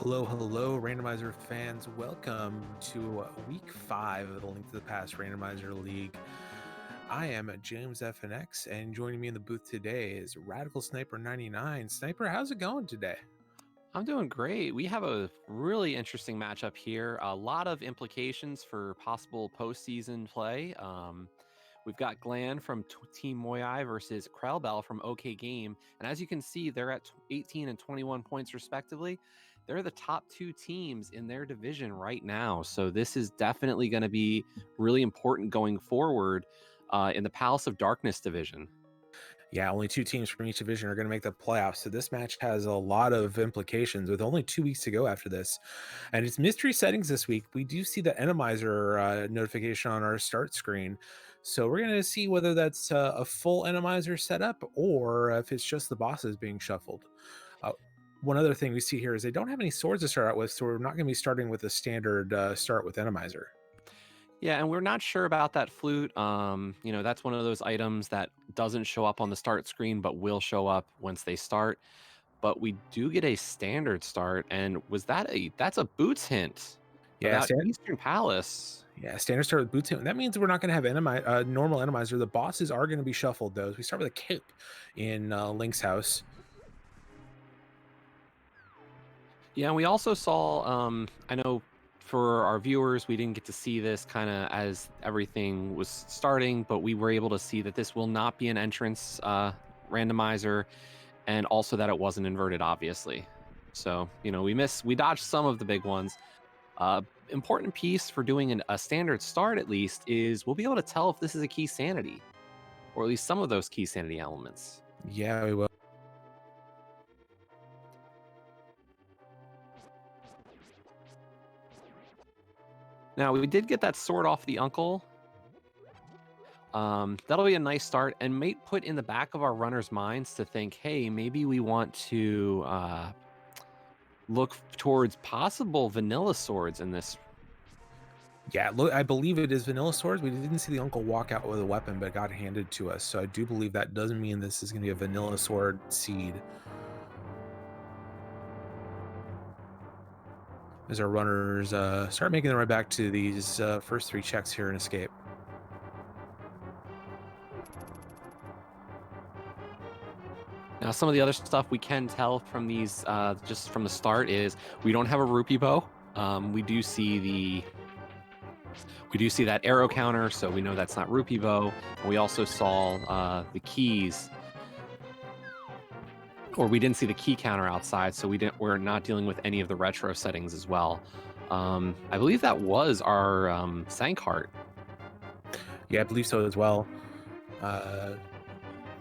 Hello, hello, randomizer fans. Welcome to week 5 of the Link to the Past Randomizer League. I am James FNX, and joining me in the booth today is Radical Sniper 99. Sniper, how's it going today? I'm doing great. We have a really interesting matchup here. A lot of implications for possible postseason play. We've got Glan from Team Moyai versus krelbel from OK Game. And as you can see, they're at 18 and 21 points respectively. They're the top two teams in their division right now. So this is definitely going to be really important going forward in the Palace of Darkness division. Yeah, only 2 teams from each division are going to make the playoffs, so this match has a lot of implications with only 2 weeks to go after this. And it's mystery settings this week. We do see the Enemizer notification on our start screen, so we're going to see whether that's a full Enemizer setup or if it's just the bosses being shuffled. Uh, One other thing we see here is they don't have any swords to start out with, so we're not going to be starting with a standard start with Enemizer. Yeah, and we're not sure about that flute. That's one of those items that doesn't show up on the start screen, but will show up once they start. But we do get a standard start, and that's a boots hint Yeah, about Eastern Palace. Yeah, standard start with boots. That means we're not going to have normal enemizer. The bosses are going to be shuffled, though. We start with a cape in Link's house. Yeah, and we also saw. I know for our viewers, we didn't get to see this kind of as everything was starting, but we were able to see that this will not be an entrance randomizer, and also that it wasn't inverted, obviously. So we dodged some of the big ones. Important piece for doing a standard start, at least, is we'll be able to tell if this is a key sanity, or at least some of those key sanity elements. Yeah, we will. Now, we did get that sword off the uncle. That'll be a nice start, and might put in the back of our runners' minds to think, hey, maybe we want to look towards possible vanilla swords in this. Yeah, look, I believe it is vanilla swords. We didn't see the uncle walk out with a weapon, but it got handed to us. So I do believe that doesn't mean this is going to be a vanilla sword seed. As our runners start making their way back to these first 3 checks here in Escape. Now, some of the other stuff we can tell from these, just from the start, is we don't have a rupee bow. We do see that arrow counter, so we know that's not rupee bow. And we also saw the keys, or we didn't see the key counter outside, so we're not dealing with any of the retro settings as well. I believe that was our Sankheart. Yeah, I believe so as well.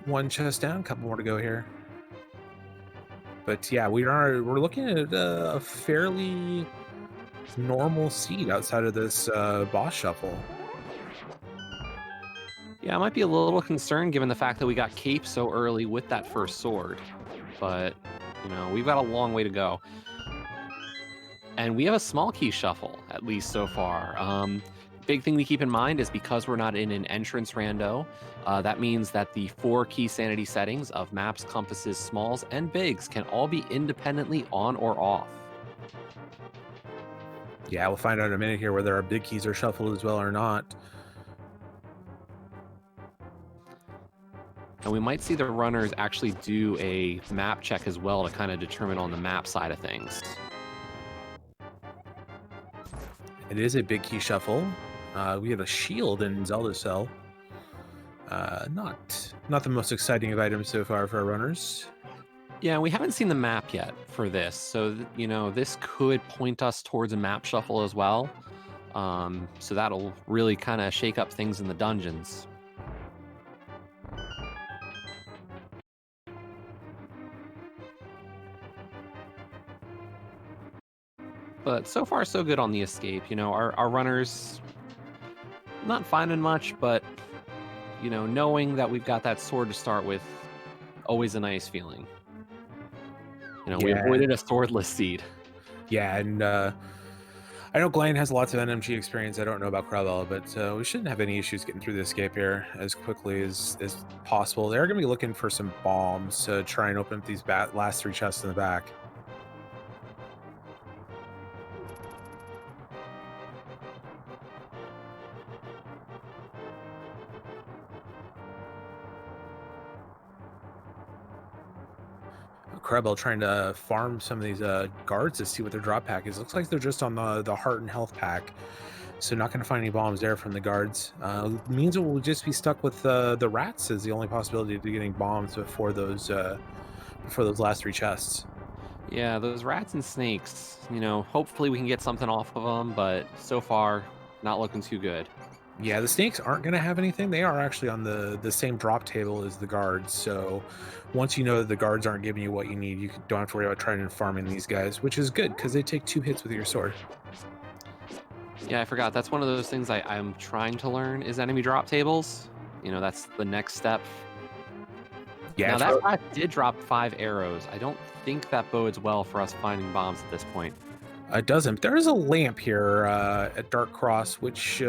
1 chest down, a couple more to go here. But yeah, we're looking at a fairly normal seed outside of this boss shuffle. Yeah, I might be a little concerned given the fact that we got Cape so early with that first sword, but we've got a long way to go. And we have a small key shuffle, at least so far. Big thing to keep in mind is because we're not in an entrance rando, that means that the 4 key sanity settings of maps, compasses, smalls, and bigs can all be independently on or off. Yeah, we'll find out in a minute here whether our big keys are shuffled as well or not. And we might see the runners actually do a map check as well to kind of determine on the map side of things. It is a big key shuffle. We have a shield in Zelda Cell. Not the most exciting of items so far for our runners. Yeah, we haven't seen the map yet for this, so this could point us towards a map shuffle as well. So that'll really kind of shake up things in the dungeons. But so far, so good on the escape. Our runners not finding much, but knowing that we've got that sword to start with, always a nice feeling. We avoided a swordless seed. Yeah, and I know Glan has lots of NMG experience. I don't know about krelbel, but we shouldn't have any issues getting through the escape here as quickly as possible. They're going to be looking for some bombs to try and open up these last 3 chests in the back. krelbel trying to farm some of these guards to see what their drop pack is. Looks like they're just on the heart and health pack, so not going to find any bombs there from the guards. Means that we'll just be stuck with the rats as the only possibility to getting bombs before those last 3 chests. Yeah, those rats and snakes, hopefully we can get something off of them, but so far, not looking too good. Yeah, the snakes aren't going to have anything. They are actually on the same drop table as the guards. So once you know that the guards aren't giving you what you need, don't have to worry about trying and farming these guys, which is good because they take 2 hits with your sword. Yeah, I forgot. That's one of those things I'm trying to learn is enemy drop tables. That's the next step. Yeah, Now, that rat did drop 5 arrows. I don't think that bodes well for us finding bombs at this point. it doesn't. There is a lamp here at Dark Cross, which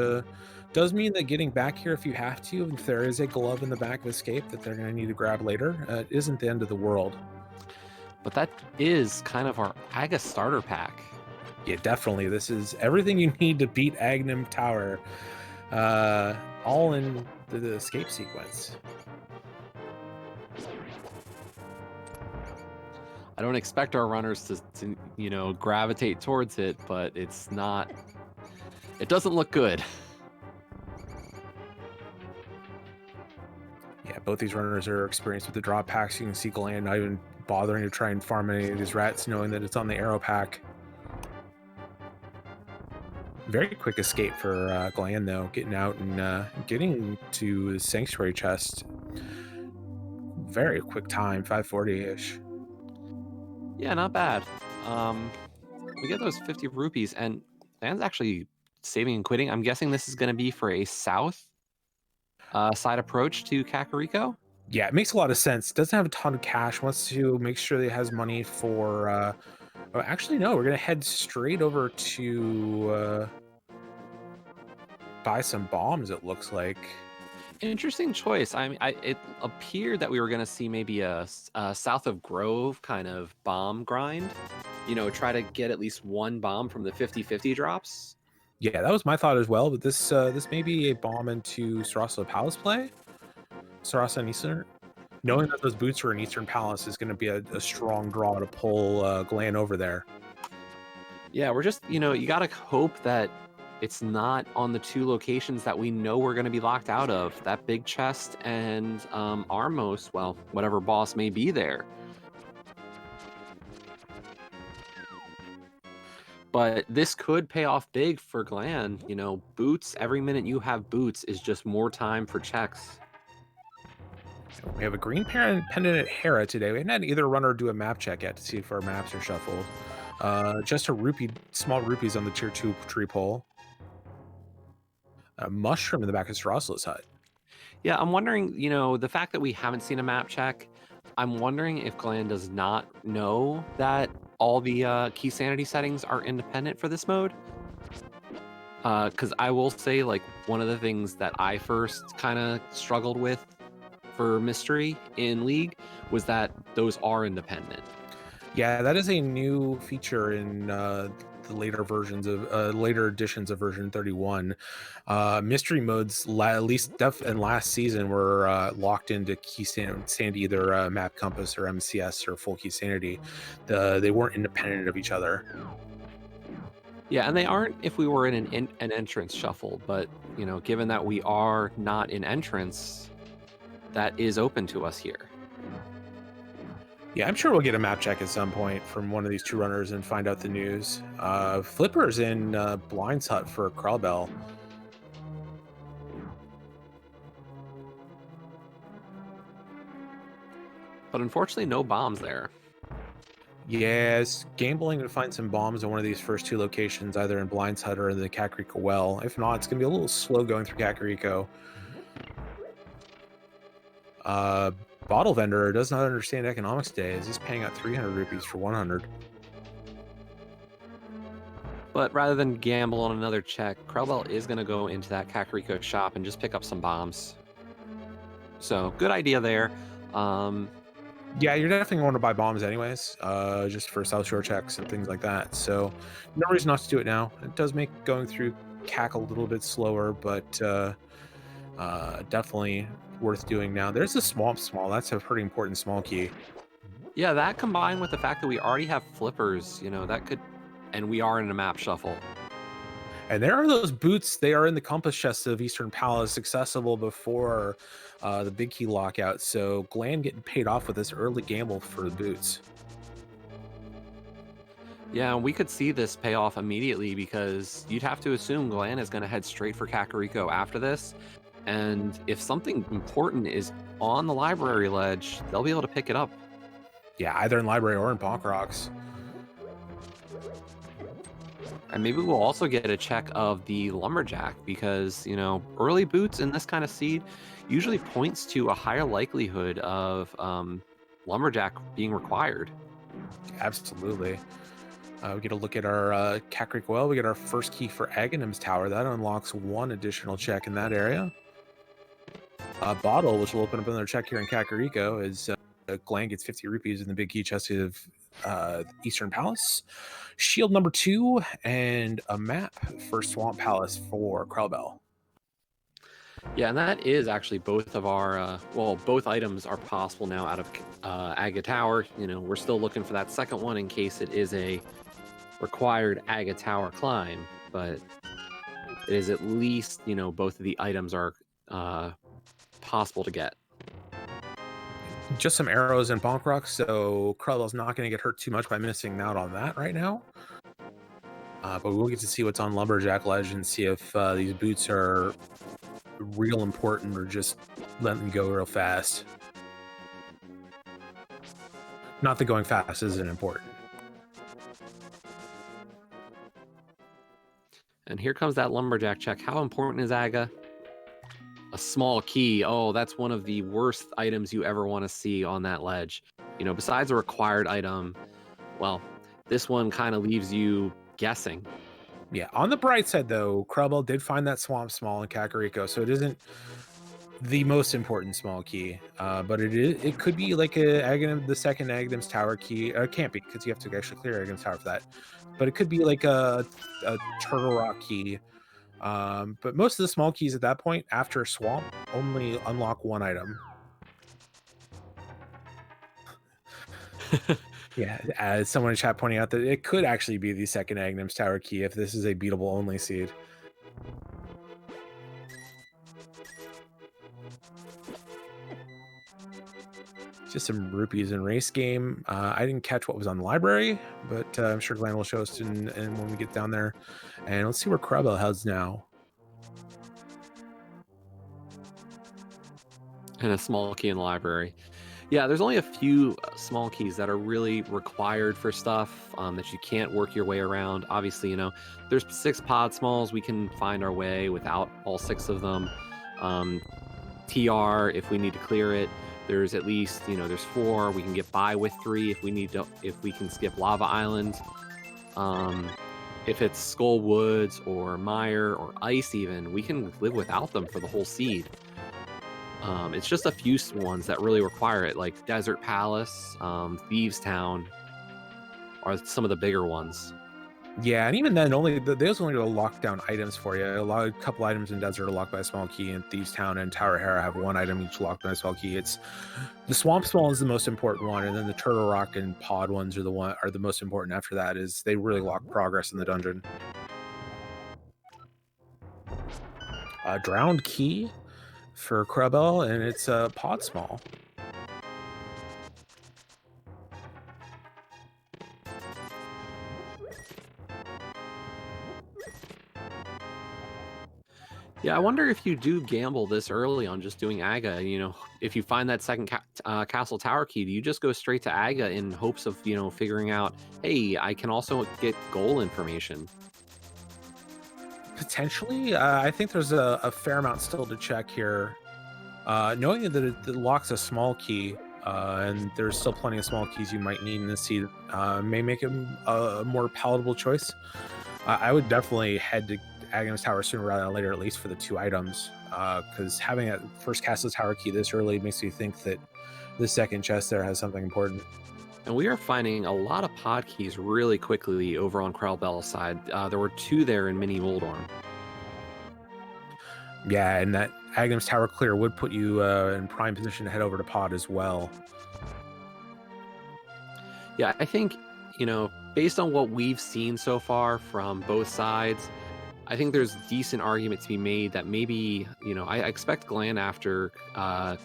does mean that getting back here if you have to, if there is a glove in the back of Escape that they're going to need to grab later, it isn't the end of the world. But that is kind of our Aga starter pack. Yeah, definitely. This is everything you need to beat Agnum Tower, all in the Escape sequence. I don't expect our runners to gravitate towards it, but it's not. It doesn't look good. Yeah, both these runners are experienced with the drop packs. You can see Glan not even bothering to try and farm any of these rats, knowing that it's on the arrow pack. Very quick escape for Glan, though, getting out and getting to the Sanctuary chest. Very quick time, 540-ish. Yeah, not bad. We get those 50 rupees, and Dan's actually saving and quitting. I'm guessing this is going to be for a south side approach to Kakariko. Yeah, it makes a lot of sense. Doesn't have a ton of cash. Wants to make sure that he has money for. Oh, actually, no. We're gonna head straight over to buy some bombs. It looks like. Interesting choice. I mean, it appeared that we were going to see maybe a south of Grove kind of bomb grind. Try to get at least one bomb from the 50-50 drops. Yeah, that was my thought as well. But this may be a bomb into Sarasa Palace play. Sarasa and Eastern. Knowing that those boots are in Eastern Palace is going to be a strong draw to pull Glan over there. Yeah, we're just, you got to hope that it's not on the 2 locations that we know we're going to be locked out of. That big chest and Armos, well, whatever boss may be there. But this could pay off big for Glan. Boots, every minute you have boots is just more time for checks. We have a green pendant at Hera today. We haven't had either runner do a map check yet to see if our maps are shuffled. Just small rupees on the tier 2 tree pole. A mushroom in the back of Sarasla's hut. Yeah, I'm wondering, the fact that we haven't seen a map check, I'm wondering if Glan does not know that all the key sanity settings are independent for this mode. Because I will say, one of the things that I first kind of struggled with for Mystery in League was that those are independent. Yeah, that is a new feature in the later versions of later editions of version 31. Mystery modes, at least in last season, were locked into key sanity, either map compass or MCS or full key sanity. They weren't independent of each other. Yeah, and they aren't if we were in an entrance shuffle, but given that we are not in entrance, that is open to us here. Yeah, I'm sure we'll get a map check at some point from one of these 2 runners and find out the news. Flipper's in Blind's hut for krelbel. But unfortunately, no bombs there. Yes, gambling to find some bombs in one of these first 2 locations, either in Blind's hut or in the Kakariko well. If not, it's going to be a little slow going through Kakariko. Bottle vendor does not understand economics today, as he's paying out 300 rupees for 100. But rather than gamble on another check, krelbel is going to go into that Kakariko shop and just pick up some bombs. So, good idea there. Yeah, you're definitely going to buy bombs anyways, just for South Shore checks and things like that. So, no reason not to do it now. It does make going through CAC a little bit slower, but definitely worth doing now. There's a small. That's a pretty important small key. Yeah, that combined with the fact that we already have flippers, and we are in a map shuffle. And there are those boots. They are in the compass chest of Eastern Palace, accessible before the big key lockout. So Glan getting paid off with this early gamble for the boots. Yeah, and we could see this pay off immediately because you'd have to assume Glan is going to head straight for Kakariko after this. And if something important is on the library ledge, they'll be able to pick it up. Yeah, either in library or in Bonk Rocks. And maybe we'll also get a check of the lumberjack because, early boots in this kind of seed usually points to a higher likelihood of lumberjack being required. Absolutely. We get a look at our Kakariko well. We get our first key for Aghanim's Tower. That unlocks one additional check in that area. Bottle, which will open up another check here in Kakariko, is Glan gets 50 rupees in the big key chest of Eastern Palace. Shield number 2 and a map for Swamp Palace for krelbel. Yeah, and that is actually both of our, both items are possible now out of Aga Tower. We're still looking for that second one in case it is a required Aga Tower climb, but it is at least, both of the items are possible to get. Just some arrows and bonk rocks, so krelbel's not going to get hurt too much by missing out on that right now. But we'll get to see what's on Lumberjack Ledge and see if these boots are real important or just let them go real fast. Not that going fast isn't important. And here comes that lumberjack check. How important is Aga? A small key. Oh, that's one of the worst items you ever want to see on that ledge. Besides a required item, well, this one kind of leaves you guessing. Yeah, on the bright side, though, krelbel did find that swamp small in Kakariko, so it isn't the most important small key, but it could be like the second Aghanim's Tower key. It can't be because you have to actually clear Aghanim's Tower for that. But it could be like a Turtle Rock key. But most of the small keys at that point, after Swamp, only unlock one item. Yeah, as someone in chat pointing out that it could actually be the second Aghanim's Tower key if this is a beatable only seed. Just some rupees in race game. I didn't catch what was on the library, but I'm sure Glan will show us in when we get down there. And let's see where krelbel heads now. And a small key in the library. Yeah, there's only a few small keys that are really required for stuff that you can't work your way around. Obviously, there's 6 pod smalls. We can find our way without all 6 of them. TR, if we need to clear it, there's at least, there's 4. We can get by with 3 if we can skip Lava Island. If it's Skull Woods or Mire or Ice even, we can live without them for the whole seed. It's just a few ones that really require it, like Desert Palace, Thieves Town, are some of the bigger ones. Yeah, and even then, those only lock down items for you. A couple items in Desert are locked by a small key, and Thieves Town and Tower Hera have one item each locked by a small key. It's the Swamp Small is the most important one, and then the Turtle Rock and Pod ones are the most important. After that, is they really lock progress in the dungeon. Drowned Key for krelbel, and it's a Pod Small. Yeah, I wonder if you do gamble this early on just doing Aga. If you find that second Castle Tower key, do you just go straight to Aga in hopes of figuring out, hey, I can also get goal information? Potentially, I think there's a fair amount still to check here. Knowing that it locks a small key, and there's still plenty of small keys you might need in this seed, may make it a more palatable choice. I would definitely head to Aghanim's Tower sooner rather than later, at least for the 2 items, because having that first Castle Tower key this early makes me think that the second chest there has something important. And we are finding a lot of pod keys really quickly over on krelbel's side. There were 2 there in Mini Moldorm. Yeah, and that Aghanim's Tower clear would put you in prime position to head over to Pod as well. Yeah, I think, based on what we've seen so far from both sides, I think there's decent argument to be made that maybe, I expect Glan after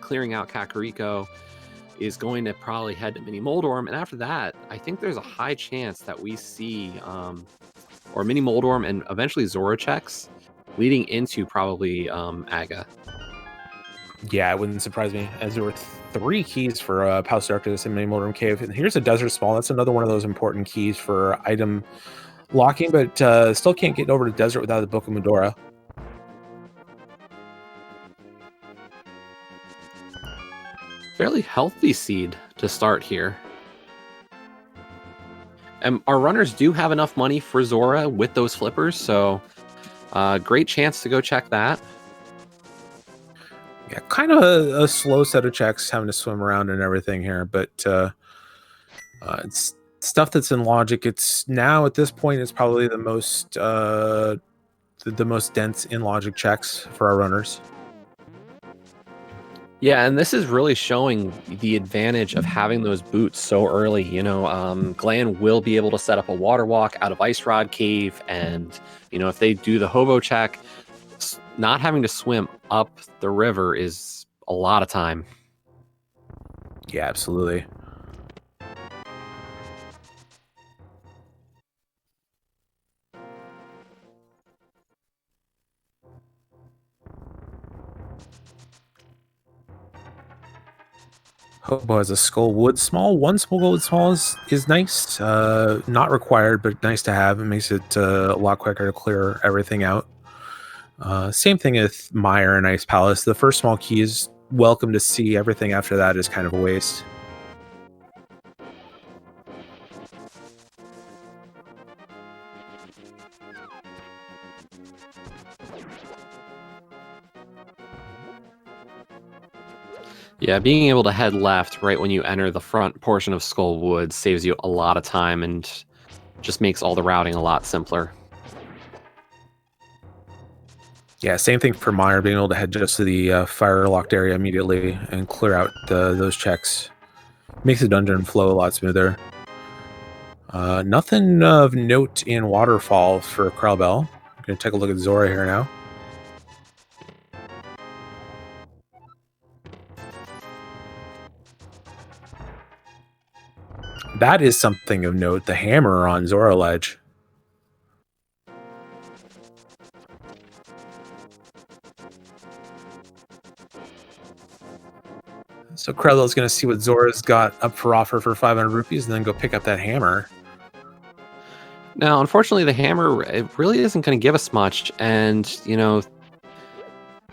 clearing out Kakariko is going to probably head to Mini Moldorm. And after that, I think there's a high chance that we see or Mini Moldorm and eventually Zorochex leading into probably Aga. Yeah, it wouldn't surprise me, as there were 3 keys for Palace Darkness and Mini Moldorm Cave. And here's a Desert Small. That's another one of those important keys for item locking, but still can't get over to Desert without the Book of Medora. Fairly healthy seed to start here. And our runners do have enough money for Zora with those flippers, so great chance to go check that. Yeah, kind of a slow set of checks having to swim around and everything here, but it's stuff that's in logic. It's now at this point, it's probably the most dense in logic checks for our runners. Yeah, and this is really showing the advantage of having those boots so early. Glan will be able to set up a water walk out of Ice Rod Cave, and if they do the hobo check, not having to swim up the river is a lot of time. Yeah, absolutely. Hobo has a skull wood small. One skull wood small is nice. Not required, but nice to have. It makes it a lot quicker to clear everything out. Same thing with Meyer and Ice Palace. The first small key is welcome to see. Everything after that is kind of a waste. Yeah, being able to head left right when you enter the front portion of Skull Wood saves you a lot of time and just makes all the routing a lot simpler. Yeah, same thing for Meyer, being able to head just to the fire locked area immediately and clear out those checks. Makes the dungeon flow a lot smoother. Nothing of note in Waterfall for krelbel. I'm going to take a look at Zora here now. That is something of note, the hammer on Zora Ledge. So krelbel's going to see what Zora's got up for offer for 500 rupees and then go pick up that hammer. Now, unfortunately, the hammer, it really isn't going to give us much. And,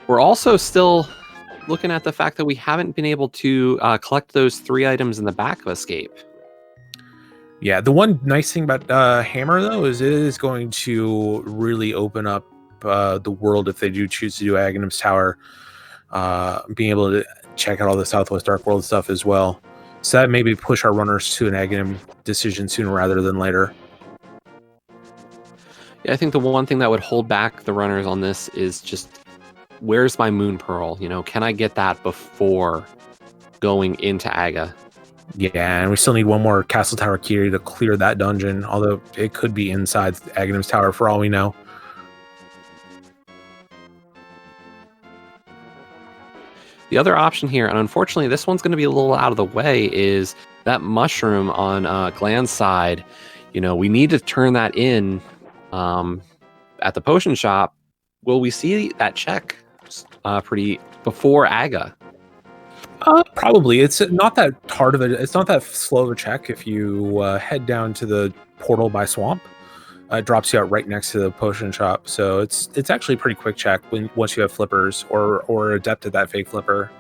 we're also still looking at the fact that we haven't been able to collect those 3 items in the back of Escape. Yeah, the one nice thing about hammer, though, is it is going to really open up the world if they do choose to do Aghanim's Tower. Being able to check out all the Southwest Dark World stuff as well. So that maybe push our runners to an Aghanim decision sooner rather than later. Yeah, I think the one thing that would hold back the runners on this is just, where's my Moon Pearl? Can I get that before going into Aga? Yeah, and we still need one more Castle Tower key to clear that dungeon, although it could be inside Aghanim's Tower for all we know. The other option here, and unfortunately this one's going to be a little out of the way, is that mushroom on Glan's side. We need to turn that in at the potion shop. Will we see that check pretty before Aga? Probably. It's not that hard of it's not that slow of a check. If you head down to the portal by Swamp, it drops you out right next to the potion shop. So it's actually a pretty quick check once you have flippers or adept at that fake flipper.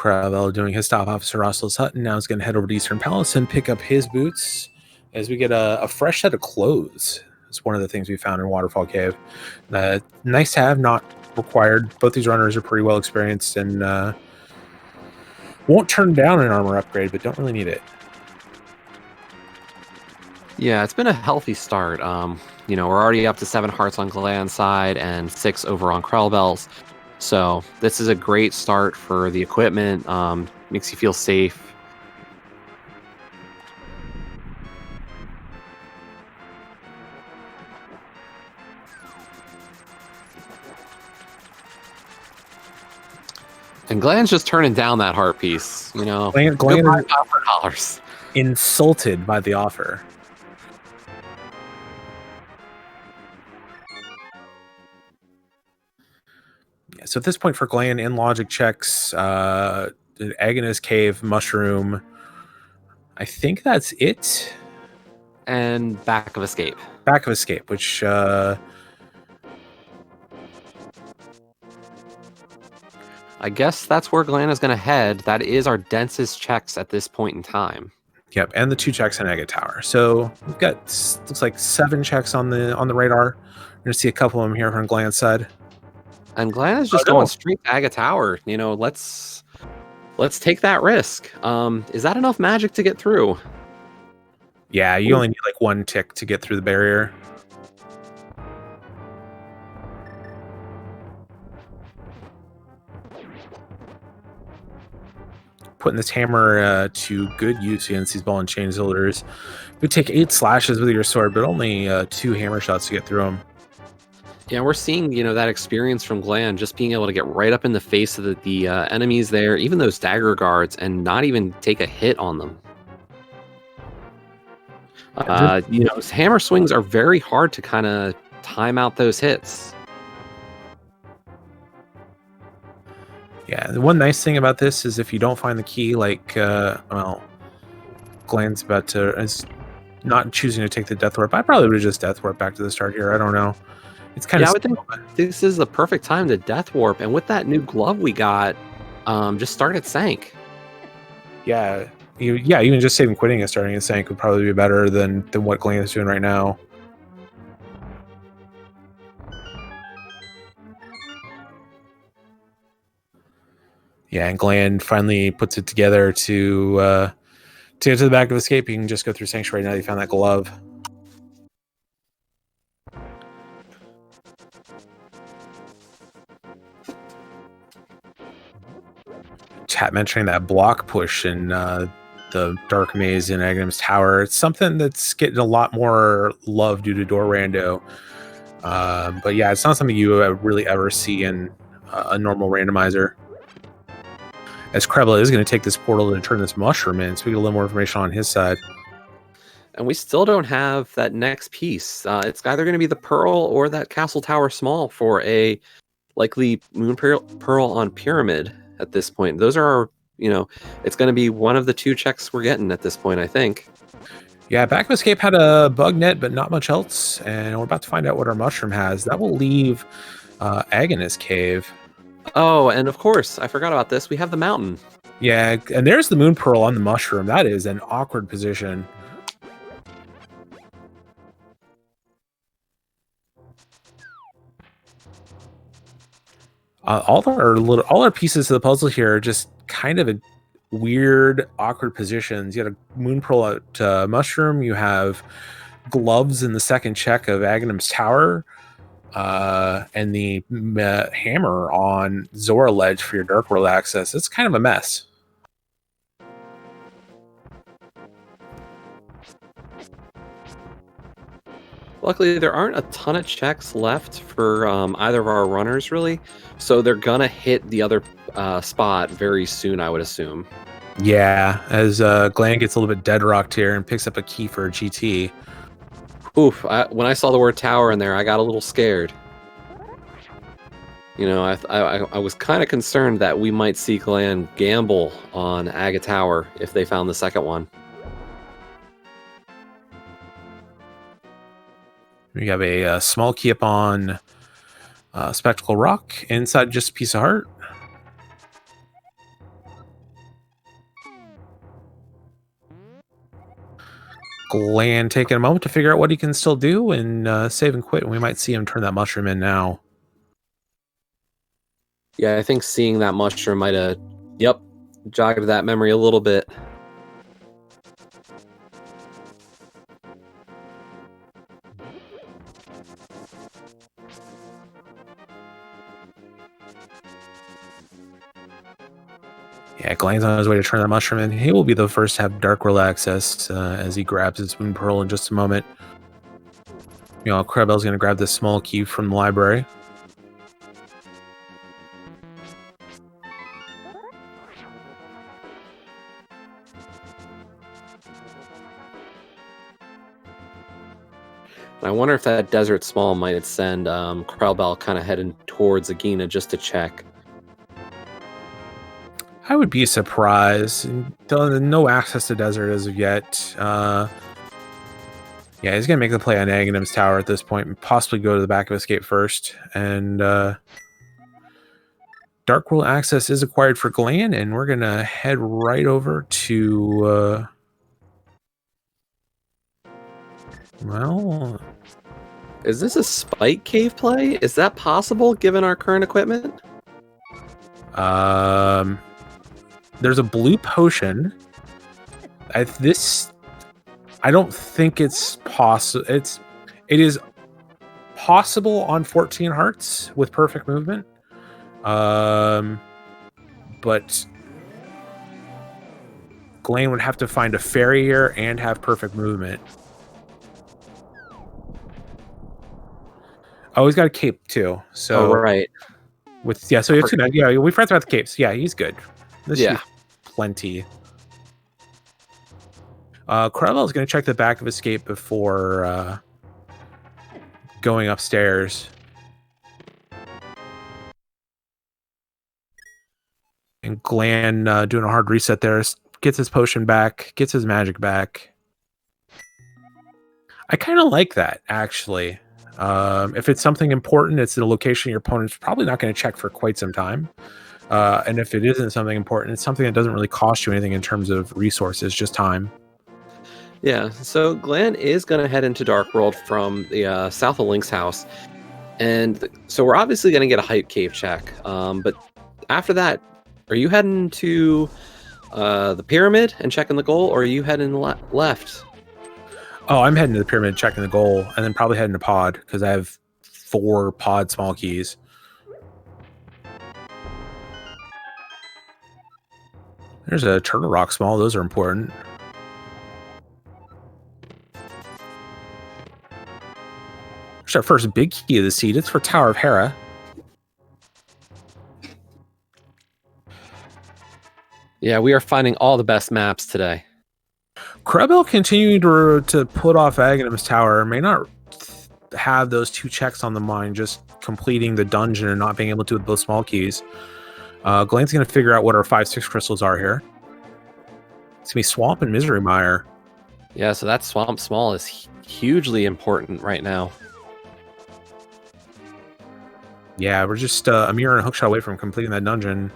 krelbel doing his stop officer Rossel's Hut, and now is going to head over to Eastern Palace and pick up his boots as we get a fresh set of clothes. It's one of the things we found in Waterfall Cave. Nice to have, not required. Both these runners are pretty well experienced and won't turn down an armor upgrade, but don't really need it. Yeah, it's been a healthy start. We're already up to 7 hearts on Glan's side and 6 over on krelbel's. So this is a great start for the equipment. Makes you feel safe. And Glan's just turning down that heart piece. Go Glan buy is $500. insulted by the offer. Yeah, so at this point for Glan, in logic checks, Agonist Cave, Mushroom. I think that's it. And back of escape. Back of Escape, which I guess that's where Glan is going to head. That is our densest checks at this point in time. yep, and the 2 checks on Agate Tower. So we've got looks like 7 checks on the radar. We're gonna see a couple of them here from Glan's side. And Glan is just going straight to Agate Tower. Let's take that risk. Is that enough magic to get through? Yeah, you only need like 1 tick to get through the barrier. Putting this hammer to good use against these ball and chain zilders. You take 8 slashes with your sword, but only 2 hammer shots to get through them. Yeah, we're seeing, that experience from Glan, just being able to get right up in the face of the enemies there, even those dagger guards, and not even take a hit on them. Hammer swings are very hard to kind of time out those hits. Yeah, the one nice thing about this is if you don't find the key, like, Glan's is not choosing to take the Death Warp. I probably would have just Death Warp back to the start here. I don't know. It's kind of. I would think this is the perfect time to Death Warp, and with that new glove we got, just start at Sank. Yeah, even just saving quitting and starting at Sank would probably be better than what Glan is doing right now. Yeah, and Glan finally puts it together to get to the back of Escape. You can just go through Sanctuary now that you found that glove. Chat mentioning that block push in the Dark Maze in Aghanim's Tower. It's something that's getting a lot more love due to Door Rando. But yeah, it's not something you really ever see in a normal randomizer. As krelbel is going to take this portal to turn this mushroom in, so we get a little more information on his side. And we still don't have that next piece. It's either going to be the Pearl or that Castle Tower Small for a likely Moon Pearl on Pyramid at this point. Those are, it's going to be one of the 2 checks we're getting at this point, I think. Yeah, Back of Escape had a bug net, but not much else. And we're about to find out what our mushroom has. That will leave Agonist Cave. Oh, and of course, I forgot about this. We have the mountain. Yeah, and there's the Moon Pearl on the mushroom. That is an awkward position. All our pieces of the puzzle here are just kind of a weird, awkward positions. You got a Moon Pearl at Mushroom. You have gloves in the second check of Aghanim's Tower, and the hammer on Zora Ledge for your Dark World access. It's kind of a mess. Luckily, there aren't a ton of checks left for either of our runners, really. So they're going to hit the other spot very soon, I would assume. Yeah, as Glan gets a little bit dead rocked here and picks up a key for a GT. Oof, when I saw the word tower in there, I got a little scared. I was kind of concerned that we might see Glan gamble on Agate Tower if they found the second one. We have a small key up on Spectacle Rock. Inside, just a piece of heart. Glan taking a moment to figure out what he can still do and save and quit. And we might see him turn that mushroom in now. Yeah, I think seeing that mushroom might have, jogged that memory a little bit. Yeah, Glan's on his way to turn that mushroom in. He will be the first to have Dark World access as he grabs his Moon Pearl in just a moment. You know, krelbel's going to grab this small cube from the library. I wonder if that Desert Small might send krelbel kind of heading towards Agina just to check. I would be surprised. No access to desert as of yet. Yeah, he's going to make the play on Aghanim's tower at this point and possibly go to the back of Escape first. And Dark World access is acquired for Glan, and we're going to head right over to... well... Is this a Spike Cave play? Is that possible given our current equipment? There's a blue potion. I don't think it's possible. It is possible on 14 hearts with perfect movement. But Glan would have to find a fairy here and have perfect movement. Oh, he's got a cape too. So right. So we forgot about the capes. Yeah, he's good. This is plenty. krelbel is going to check the back of Escape before going upstairs. And Glan doing a hard reset there, gets his potion back, gets his magic back. I kind of like that, actually. If it's something important, it's the location your opponent's probably not going to check for quite some time. And if it isn't something important, it's something that doesn't really cost you anything in terms of resources, just time. Yeah, so Glan is going to head into Dark World from the south of Link's house. And so we're obviously going to get a Hype Cave check. But after that, are you heading to the pyramid and checking the goal, or are you heading left? Oh, I'm heading to the pyramid, checking the goal, and then probably heading to pod, because I have 4 pod small keys. There's a Turtle Rock small. Those are important. There's our first big key of the seed. It's for Tower of Hera. Yeah, we are finding all the best maps today. krelbel continuing to put off Aghanim's tower. May not have those 2 checks on the mind, just completing the dungeon and not being able to do it with both small keys. Glan's going to figure out what our 5/6 crystals are here. It's going to be Swamp and Misery Mire. Yeah, so that Swamp Small is hugely important right now. Yeah, we're just a mirror and a hookshot away from completing that dungeon.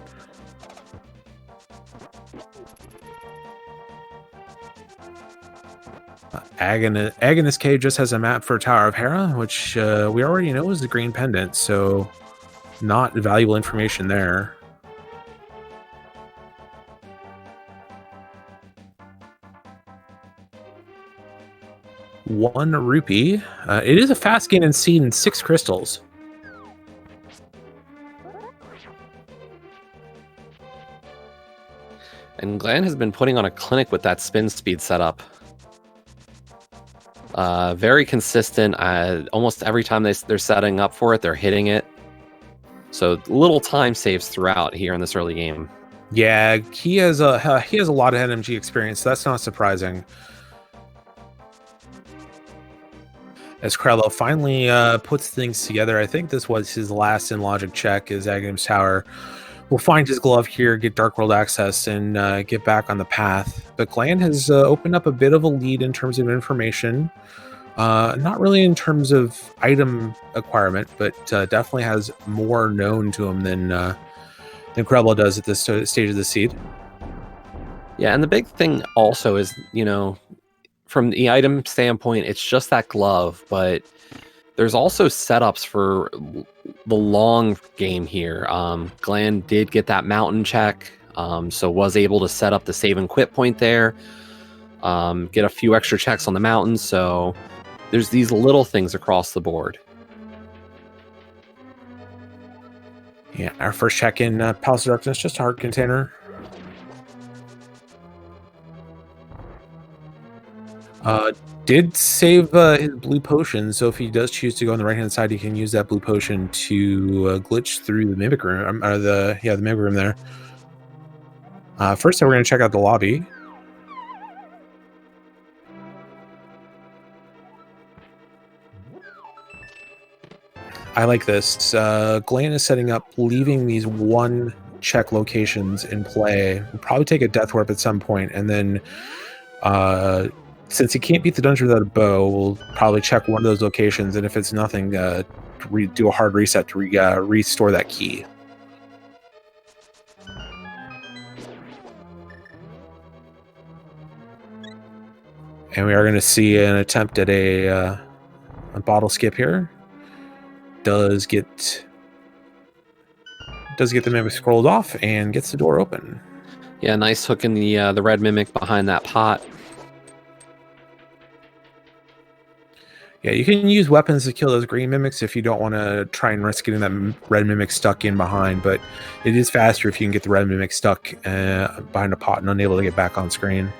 Aghanis Cave just has a map for Tower of Hera, which we already know is the green pendant, so not valuable information there. One rupee. It is a fast gain in seed and 6 crystals. And Glan has been putting on a clinic with that spin speed setup. Very consistent. Almost every time they're setting up for it, they're hitting it. So little time saves throughout here in this early game. Yeah, he has a lot of NMG experience. So that's not surprising. As krelbel finally puts things together, I think this was his last in logic check. Is Aghanim's tower will find his glove here, get Dark World access, and get back on the path. But Glan has opened up a bit of a lead in terms of information. Not really in terms of item acquirement, but definitely has more known to him than krelbel does at this stage of the seed. Yeah, and the big thing also is, from the item standpoint, it's just that glove, but there's also setups for the long game here. Glan did get that mountain check, so was able to set up the save and quit point there, get a few extra checks on the mountain, so There's these little things across the board. Yeah, our first check in Palace of Darkness, just a heart container. Did save his blue potion, so if he does choose to go on the right-hand side, he can use that blue potion to glitch through the mimic room, or the mimic room there. First, we're going to check out the lobby. I like this. Glan is setting up, leaving these one check locations in play. We'll probably take a death warp at some point, and then since he can't beat the dungeon without a bow, we'll probably check one of those locations, and if it's nothing, do a hard reset to restore that key. And we are going to see an attempt at a bottle skip here. Does get the mimic scrolled off and gets the door open. Yeah, nice hook in the red mimic behind that pot. Yeah, you can use weapons to kill those green mimics if you don't want to try and risk getting that red mimic stuck in behind, but it is faster if you can get the red mimic stuck behind a pot and unable to get back on screen.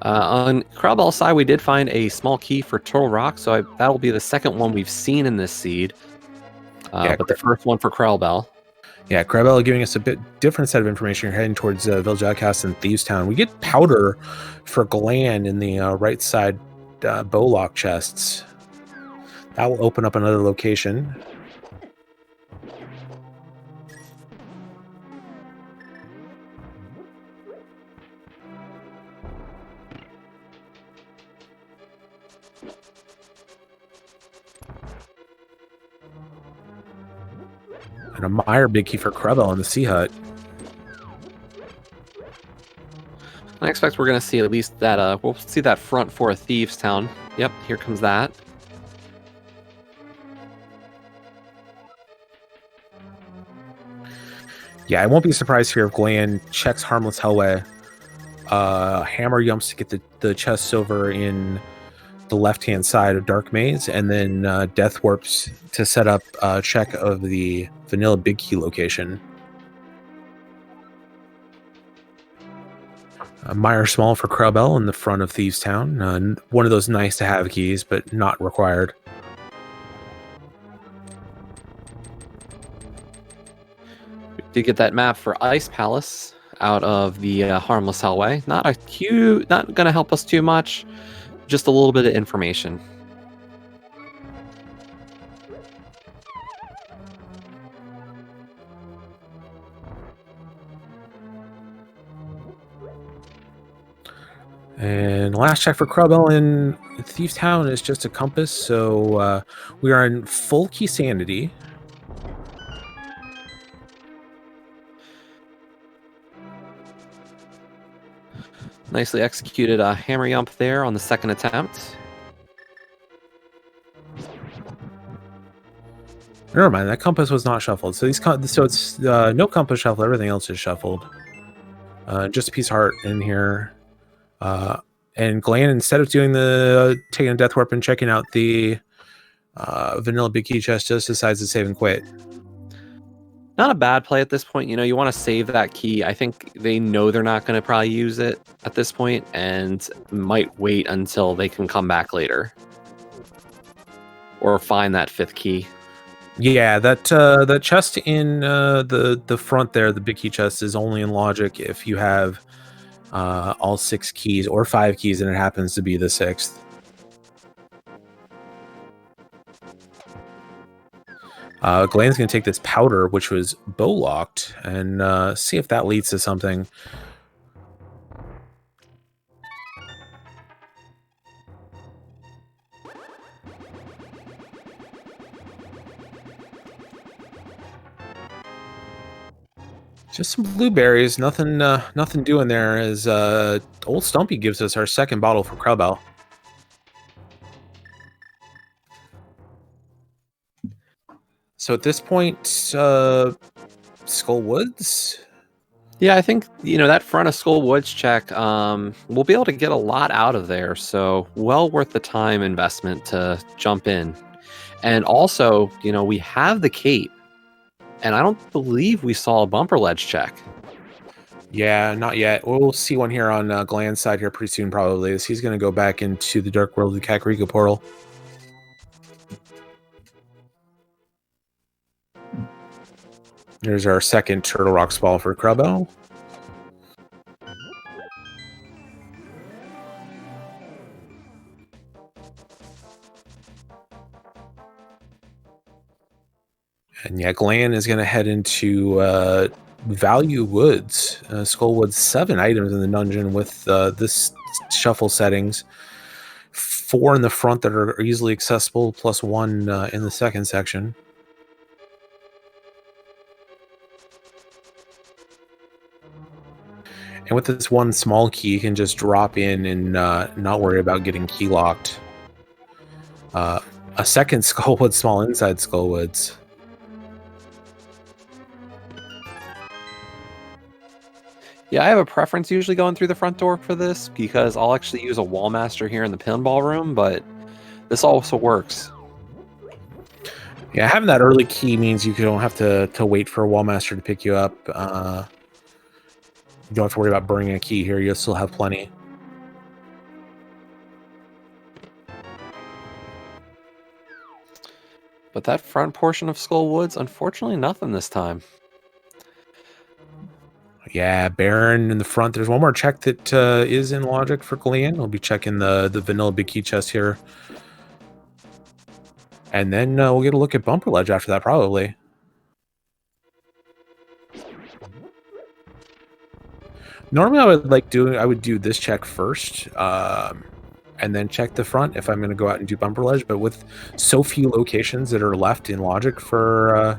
On krelbel's side, we did find a small key for Turtle Rock, so that'll be the second one we've seen in this seed. But the first one for krelbel. Yeah, krelbel giving us a bit different set of information. You're heading towards Village Outcast and Thieves Town. We get powder for Glan in the right side bowlock chests. That will open up another location. And a Meyer big key for krelbel in the Sea Hut. I expect we're going to see at least that, we'll see that front for a Thieves Town. Yep, here comes that. Yeah, I won't be surprised here if Glan checks Harmless Hellway, hammer yumps to get the chest silver in the left-hand side of Dark Maze, and then Death Warps to set up a check of the Vanilla Big Key location. Meyer Small for krelbel in the front of Thieves Town. One of those nice-to-have keys, but not required. We did get that map for Ice Palace out of the Harmless Hellway. Not going to help us too much. Just a little bit of information. And last check for krelbel in Thieves Town is just a compass, so we are in full key sanity. Nicely executed a hammer yump there on the second attempt. Never mind, that compass was not shuffled. So it's no compass shuffle. Everything else is shuffled. Just a piece of heart in here. And Glan, instead of doing taking a death warp and checking out the vanilla big key chest, just decides to save and quit. Not a bad play at this point. You know, you want to save that key. I think they know they're not going to probably use it at this point and might wait until they can come back later. Or find that fifth key. Yeah, that chest in the front there, the big key chest, is only in logic if you have all 6 keys or 5 keys and it happens to be the 6th. Glan's going to take this powder, which was bow locked, and see if that leads to something. Just some blueberries, nothing doing there. As old Stumpy gives us our second bottle for krelbel. So at this point, Skull Woods. Yeah, I think that front of Skull Woods check. We'll be able to get a lot out of there, so well worth the time investment to jump in. And also, we have the cape, and I don't believe we saw a bumper ledge check. Yeah, not yet. We'll see one here on Glan's side here pretty soon, probably, as he's going to go back into the Dark World of the Kakariko portal. There's our second Turtle Rock Ball for Krelbel. And yeah, Glan is going to head into Value Woods. Skullwood's 7 items in the dungeon with this shuffle settings. 4 in the front that are easily accessible, plus 1 in the second section. And with this one small key, you can just drop in and not worry about getting key locked. A second Skullwood small inside Skullwoods. Yeah, I have a preference usually going through the front door for this because I'll actually use a wall master here in the pinball room, but this also works. Yeah, having that early key means you don't have to wait for a wall master to pick you up. You don't have to worry about burning a key here. You'll still have plenty. But that front portion of Skull Woods, unfortunately, nothing this time. Yeah, Baron in the front. There's one more check that is in logic for Glan. We'll be checking the vanilla big key chest here. And then we'll get a look at Bumper Ledge after that, probably. Normally, I would do this check first, and then check the front if I'm going to go out and do Bumper Ledge. But with so few locations that are left in logic for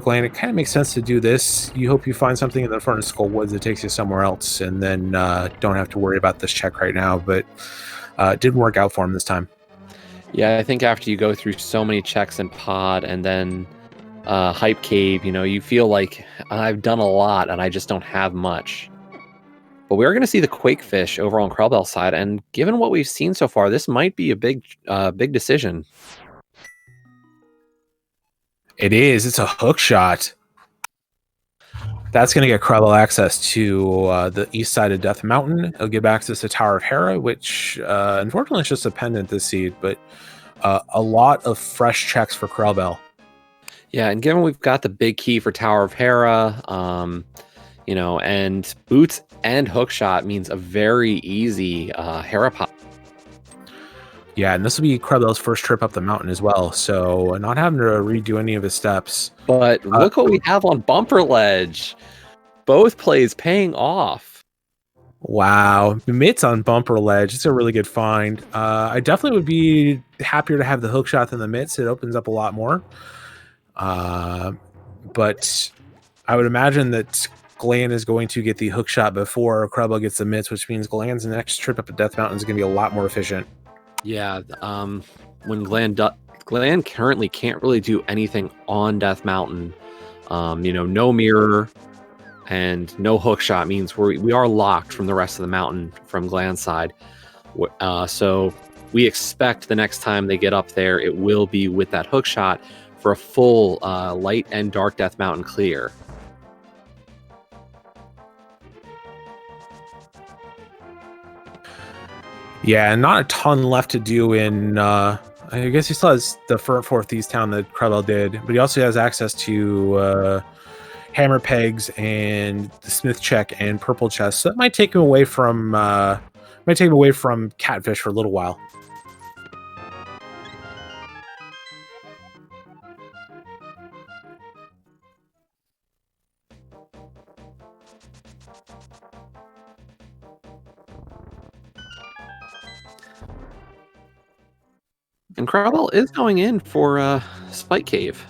Glan, it kind of makes sense to do this. You hope you find something in the front of Skull Woods that takes you somewhere else, and then don't have to worry about this check right now. But it didn't work out for him this time. Yeah, I think after you go through so many checks in pod and then Hype Cave, you feel like I've done a lot and I just don't have much. But we are going to see the Quakefish over on Krelbel's side, and given what we've seen so far, this might be a big decision. It is. It's a hook shot. That's going to get Krelbel access to the east side of Death Mountain. It'll give access to Tower of Hera, which unfortunately is just a pendant this seed, but a lot of fresh checks for Krelbel. Yeah, and given we've got the big key for Tower of Hera, and boots and hookshot means a very easy Hera pop. Yeah, and this will be Krelbel's first trip up the mountain as well, so not having to redo any of his steps. But look what we have on Bumper Ledge. Both plays paying off. Wow, mitts on Bumper Ledge. It's a really good find. I definitely would be happier to have the hookshot than the mitts. It opens up a lot more. But I would imagine that Glan is going to get the hookshot before Krelbel gets the mitts, which means Glan's next trip up to Death Mountain is going to be a lot more efficient. Yeah, when Glan currently can't really do anything on Death Mountain. No mirror and no hookshot means we are locked from the rest of the mountain from Glan's side. So we expect the next time they get up there, it will be with that hookshot for a full light and dark Death Mountain clear. Yeah, not a ton left to do in. I guess he still has the fourth East Town that Krelbel did, but he also has access to hammer pegs and the smith check and purple chest. So that might take him away from Catfish for a little while. And Krelbel is going in for Spike Cave.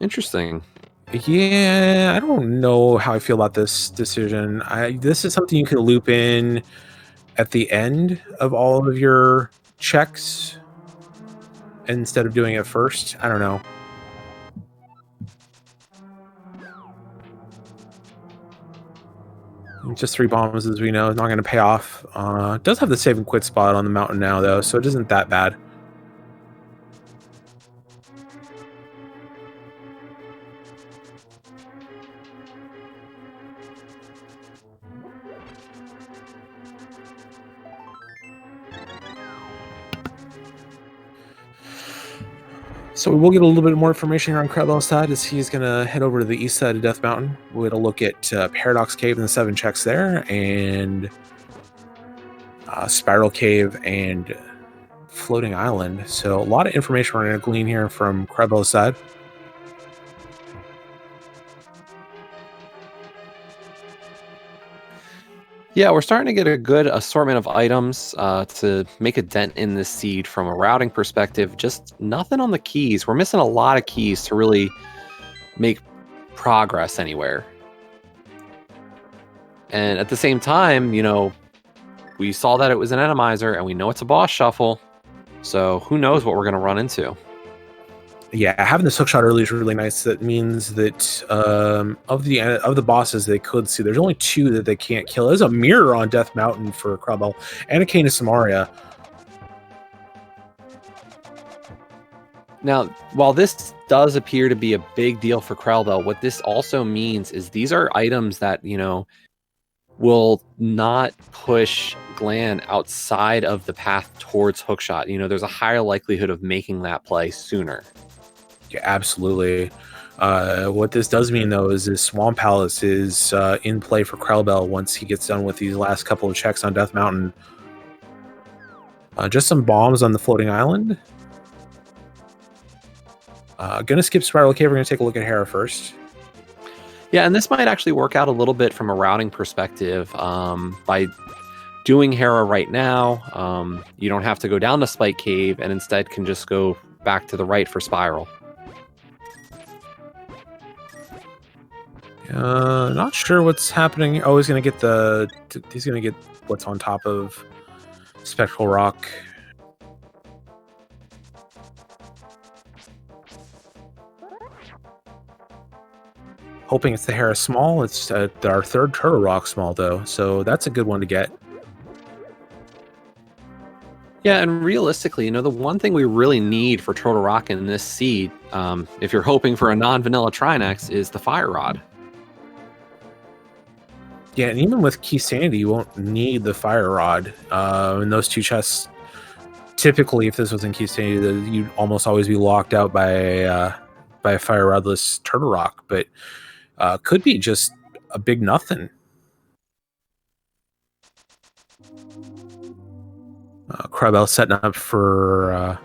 Interesting. Yeah, I don't know how I feel about this decision. This is something you could loop in at the end of all of your checks instead of doing it first. I don't know. Just 3 bombs, as we know, is not going to pay off. Does have the save and quit spot on the mountain now, though, so it isn't that bad. So we will get a little bit more information here on krelbel's side as he's going to head over to the east side of Death Mountain. We're going to look at Paradox Cave and the 7 checks there, and Spiral Cave and Floating Island. So a lot of information we're going to glean here from krelbel's side. Yeah, we're starting to get a good assortment of items to make a dent in this seed from a routing perspective. Just nothing on the keys. We're missing a lot of keys to really make progress anywhere. And at the same time, you know, we saw that it was an Enemizer, and we know it's a boss shuffle. So who knows what we're going to run into. Yeah, having this hookshot early is really nice. That means that of the bosses they could see, there's only 2 that they can't kill. There's a mirror on Death Mountain for krelbel and a Cane of Samaria. Now, while this does appear to be a big deal for krelbel, what this also means is these are items that, you know, will not push Glan outside of the path towards hookshot. You know, there's a higher likelihood of making that play sooner. Yeah, absolutely. What this does mean, though, is this Swamp Palace is in play for krelbel once he gets done with these last couple of checks on Death Mountain. Just some bombs on the floating island. Gonna skip Spiral Cave. We're gonna take a look at Hera first. Yeah, and this might actually work out a little bit from a routing perspective. By doing Hera right now, you don't have to go down to Spike Cave and instead can just go back to the right for Spiral. Not sure what's happening. Oh, he's gonna get what's on top of Spectral Rock. Hoping it's the Hera Small. It's our 3rd Turtle Rock Small, though, so that's a good one to get. Yeah, and realistically, you know, the one thing we really need for Turtle Rock in this seed, if you're hoping for a non-vanilla Trinex, is the Fire Rod. Yeah, and even with Key Sandy, you won't need the Fire Rod. In those 2 chests, typically, if this was in Key Sandy, you'd almost always be locked out by a Fire Rodless Turtle Rock, but could be just a big nothing. krelbel setting up for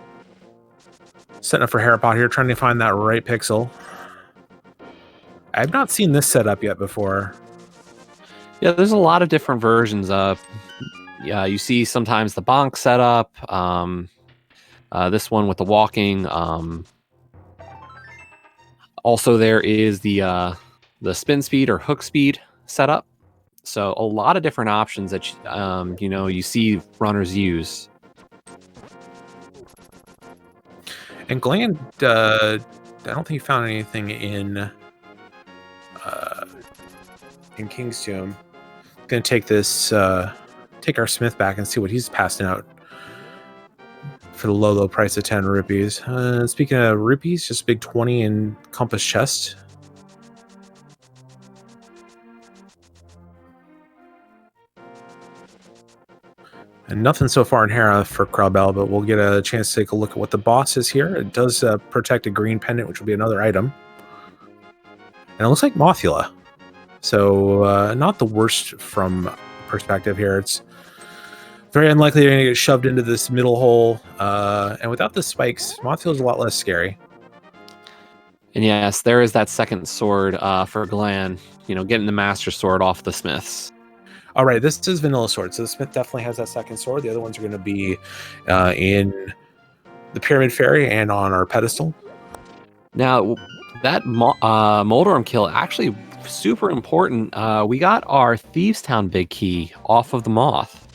Herapod here, trying to find that right pixel. I've not seen this setup yet before. Yeah, there's a lot of different versions of. Yeah, you see sometimes the bonk setup. This one with the walking. Also, there is the spin speed or hook speed setup. So a lot of different options that you know, you see runners use. And Glan, I don't think he found anything in King's Tomb. Gonna take this, take our Smith back and see what he's passing out for the low price of 10 rupees. Speaking of rupees, just a big 20 in Compass chest. And nothing so far in Hera for krelbel, but we'll get a chance to take a look at what the boss is here. It does protect a green pendant, which will be another item. And it looks like Mothula. So not the worst from perspective here. It's very unlikely you're going to get shoved into this middle hole. And without the spikes, Mothula's a lot less scary. And yes, there is that second sword for Glan. You know, getting the Master Sword off the Smiths. All right, this is Vanilla Sword. So the Smith definitely has that second sword. The other ones are going to be in the Pyramid Fairy and on our pedestal. Now, that Moldorm kill actually super important. We got our Thieves Town big key off of the Moth.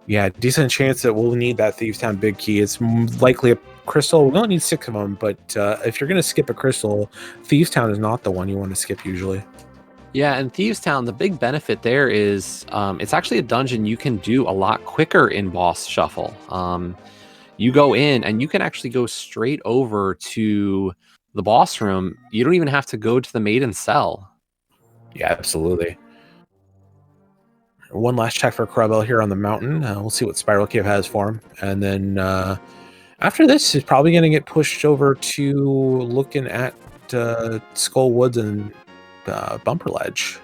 Yeah, decent chance that we'll need that Thieves Town big key. It's likely a crystal. We only need 6 of them, but if you're going to skip a crystal, Thieves Town is not the one you want to skip usually. Yeah, and Thieves Town, the big benefit there is it's actually a dungeon you can do a lot quicker in boss shuffle. You go in and you can actually go straight over to the boss room. You don't even have to go to the maiden cell. Yeah, absolutely. One last check for krelbel here on the mountain. We'll see what Spiral Cave has for him. And then after this, he's probably going to get pushed over to looking at Skull Woods and Bumper Ledge.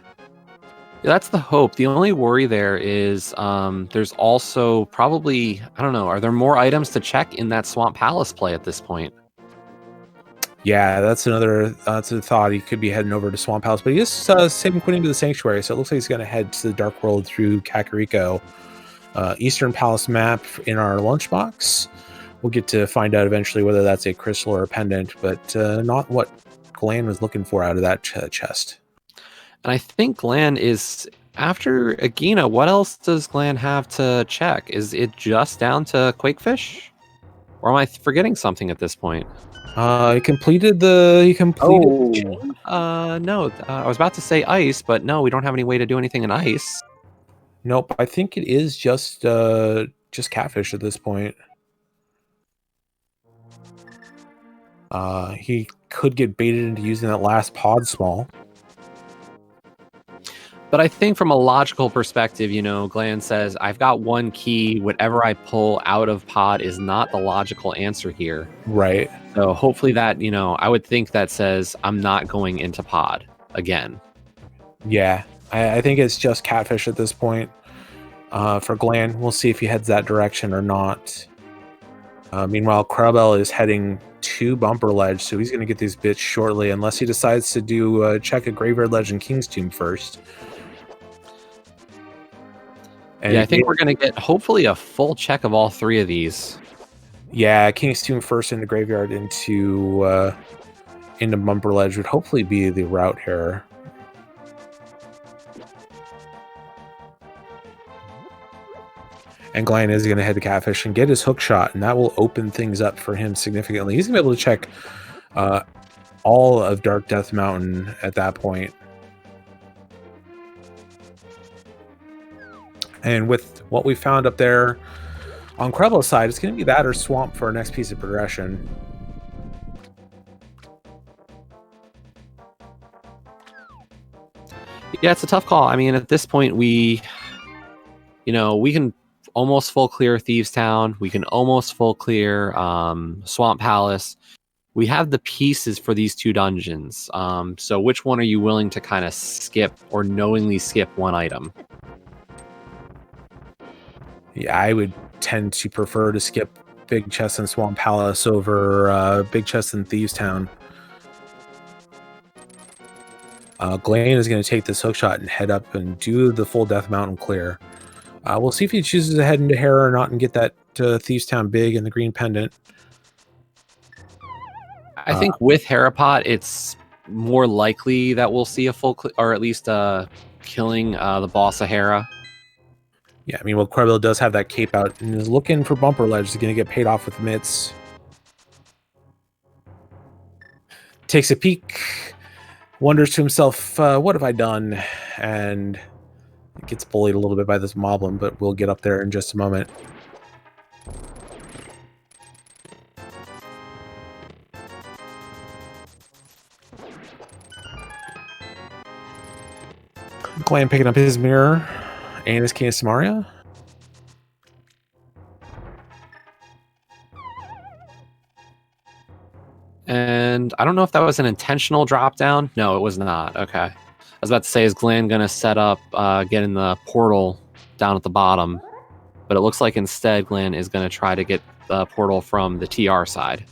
Yeah, that's the hope. The only worry there is there's also probably, I don't know, are there more items to check in that Swamp Palace play at this point? Yeah, that's a thought. He could be heading over to Swamp House, but he is saving quitting to the Sanctuary, so it looks like he's going to head to the Dark World through Kakariko. Eastern Palace map in our lunchbox. We'll get to find out eventually whether that's a crystal or a pendant, but not what Glan was looking for out of that chest. And I think Glan is after Agina. What else does Glan have to check? Is it just down to Quakefish, or am I forgetting something at this point? He completed the chain. No. I was about to say ice, but no, we don't have any way to do anything in ice. Nope, I think it is just catfish at this point. He could get baited into using that last pod small. But I think from a logical perspective, Glan says, I've got one key. Whatever I pull out of pod is not the logical answer here. Right. So hopefully that, I would think that says I'm not going into pod again. Yeah, I think it's just catfish at this point. For Glan, we'll see if he heads that direction or not. Meanwhile, krelbel is heading to Bumper Ledge, so he's going to get these bits shortly, unless he decides to do check a Graveyard Ledge and King's Tomb first. And yeah, I think we're going to get hopefully a full check of all three of these. Yeah, King's Tomb first in the Graveyard into Bumper Ledge would hopefully be the route here. And Glan is going to head to Catfish and get his hook shot, and that will open things up for him significantly. He's going to be able to check all of Dark Death Mountain at that point. And with what we found up there on krelbel's side, it's going to be that or Swamp for our next piece of progression. Yeah, it's a tough call. I mean, at this point, we can almost full clear Thieves Town. We can almost full clear Swamp Palace. We have the pieces for these two dungeons. So which one are you willing to kind of skip or knowingly skip one item? Yeah, I would tend to prefer to skip Big Chest and Swamp Palace over Big Chest and Thieves Town. Glan is going to take this hookshot and head up and do the full Death Mountain clear. We'll see if he chooses to head into Hera or not and get that Thieves Town big and the green pendant. I think with Herapot, it's more likely that we'll see a full, or at least killing the boss of Hera. Yeah, I mean, well, krelbel does have that cape out and is looking for Bumper Ledge. He's going to get paid off with mitts. Takes a peek, wonders to himself, what have I done? And gets bullied a little bit by this moblin, but we'll get up there in just a moment. Glan picking up his mirror and his King of Samaria. And I don't know if that was an intentional drop down. No, it was not. Okay. I was about to say, is Glan going to set up getting the portal down at the bottom? But it looks like instead Glan is going to try to get the portal from the TR side.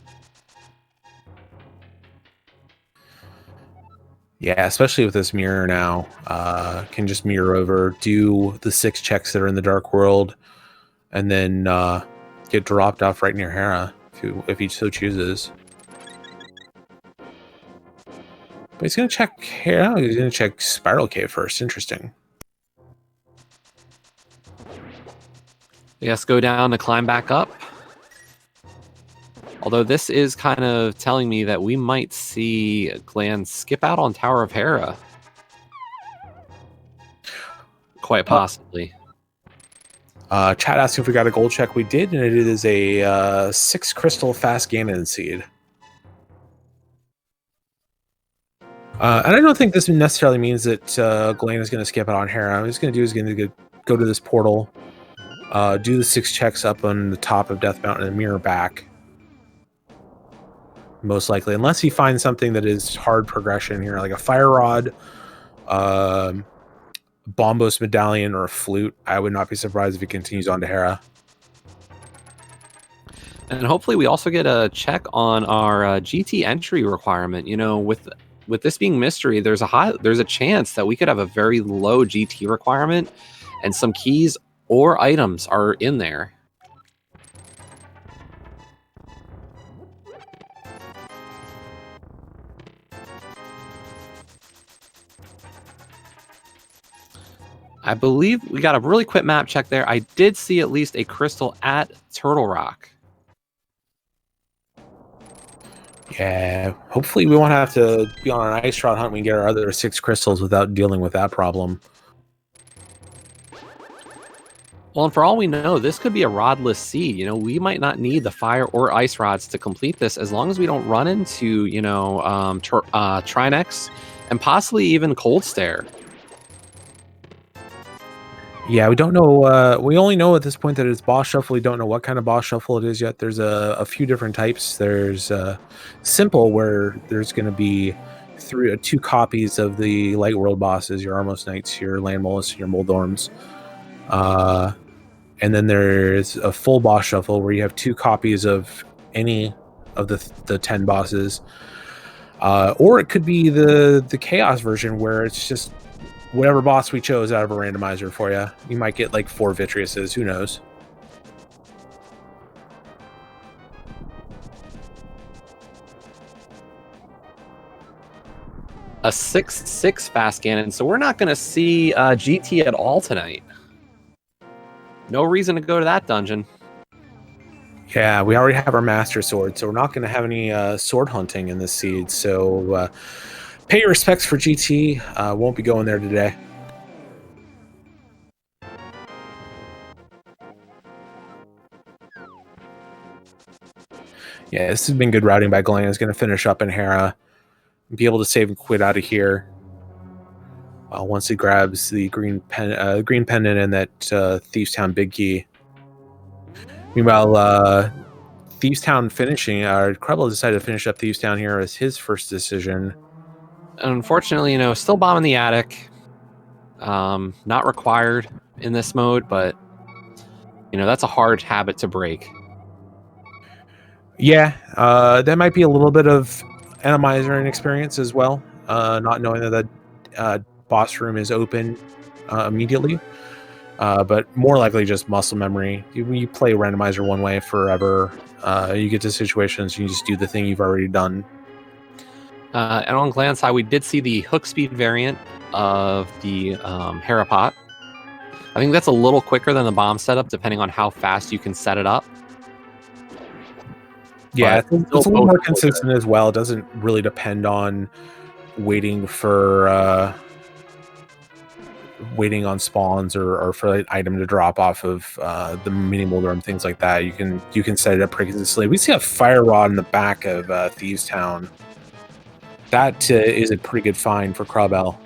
Yeah, especially with this mirror now. Can just mirror over, do the 6 checks that are in the Dark World, and then get dropped off right near Hera if he so chooses. But he's going to check Hera. He's going to check Spiral Cave first. Interesting. I guess go down to climb back up. Although this is kind of telling me that we might see Glan skip out on Tower of Hera. Quite possibly. Chat asking if we got a gold check. We did, and it is a 6 crystal fast Ganon seed. And I don't think this necessarily means that Glan is going to skip it on Hera. What he's going to do is going to go to this portal, do the 6 checks up on the top of Death Mountain and mirror back. Most likely, unless he finds something that is hard progression here, like a Fire Rod, Bombos Medallion, or a Flute. I would not be surprised if he continues on to Hera. And hopefully we also get a check on our GT entry requirement. You know, with this being mystery, there's a chance that we could have a very low GT requirement, and some keys or items are in there. I believe we got a really quick map check there. I did see at least a crystal at Turtle Rock. Yeah, hopefully we won't have to be on an ice rod hunt. We can get our other 6 crystals without dealing with that problem. Well, and for all we know, this could be a rodless seed. You know, we might not need the fire or ice rods to complete this, as long as we don't run into, you know, Trinex and possibly even Cold Stare. Yeah, we don't know. We only know at this point that it's boss shuffle. We don't know what kind of boss shuffle it is yet. There's a few different types. There's simple, where there's going to be 2 copies of the light world bosses, your Armos Knights, your Land Mollusts, your Moldorms. And then there's a full boss shuffle where you have 2 copies of any of the 10 bosses. Or it could be the chaos version, where it's just whatever boss we chose out of a randomizer for you. You might get like 4 Vitreouses, who knows? A 6/6 fast Ganon, so we're not going to see GT at all tonight. No reason to go to that dungeon. Yeah, we already have our Master Sword, so we're not going to have any sword hunting in this seed. So pay your respects for GT. Won't be going there today. Yeah, this has been good routing by Glan. Is going to finish up in Hera, be able to save and quit out of here. Once he grabs the green pendant and that Thieves Town big key. Meanwhile, Thieves Town finishing. krelbel decided to finish up Thieves Town here as his first decision. Unfortunately, you know, still bombing the attic. Not required in this mode, but you know, that's a hard habit to break. Yeah, that might be a little bit of Animizer inexperience as well. Not knowing that the boss room is open immediately. But more likely just muscle memory. You play Randomizer one way forever. You get to situations, you just do the thing you've already done. And on Glan's side, we did see the hook speed variant of the Hera pot. I think that's a little quicker than the bomb setup, depending on how fast you can set it up. Yeah, it's a little more consistent as well. It doesn't really depend on waiting for waiting on spawns or for an item to drop off of the mini Moldorm, things like that. You can set it up pretty consistently. We see a Fire Rod in the back of Thieves Town. That is a pretty good find for krelbel.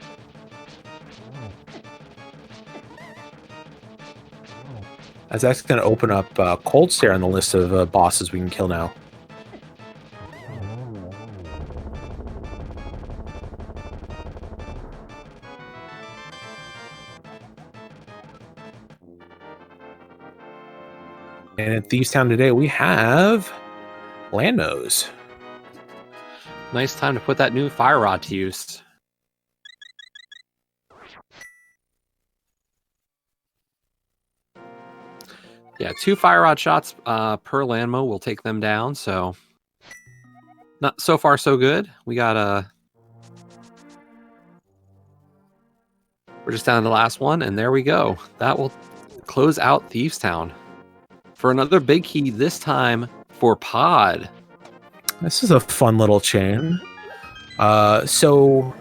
As that's going to open up Cold Stare on the list of bosses we can kill now. And in Thieves Town today, we have Landmos. Nice time to put that new Fire Rod to use. Yeah, 2 Fire Rod shots per Landmo will take them down, so not so far so good. We got we're just down to the last one, and there we go. That will close out Thieves Town for another big key, this time for Pod. This is a fun little chain. So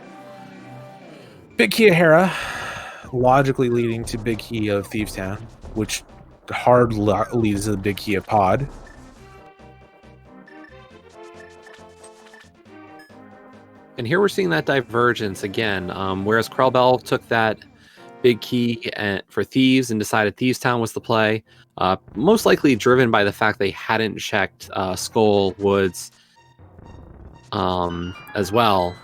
big key of Hera. logically leading to big key of Thieves Town, which leads to the big key of Pod. And here we're seeing that divergence again. Whereas krelbel took that big key for Thieves and decided Thieves Town was the play, most likely driven by the fact they hadn't checked Skull Woods as well,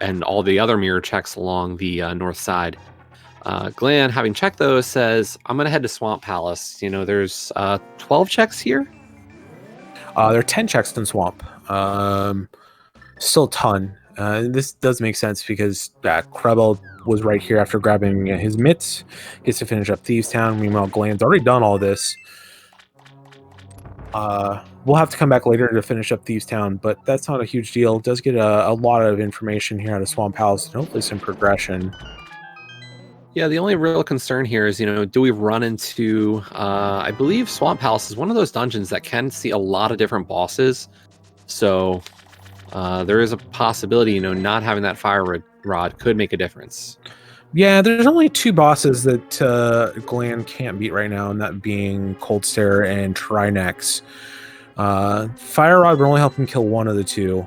and all the other mirror checks along the north side. Glan, having checked those, says, I'm going to head to Swamp Palace. There's 12 checks here. There are 10 checks in Swamp. Still a ton. This does make sense because krelbel was right here after grabbing his mitts. Gets to finish up Thieves Town. Meanwhile, Glan's already done all this. We'll have to come back later to finish up Thieves Town, but that's not a huge deal. It does get a lot of information here out of Swamp Palace and hopefully some progression. Yeah, the only real concern here is, do we run into, I believe Swamp Palace is one of those dungeons that can see a lot of different bosses. So there is a possibility, not having that fire rod could make a difference. Yeah, there's only 2 bosses that Glan can't beat right now, and that being Cold Stare and Trinex. Fire Rod will only help him kill one of the 2.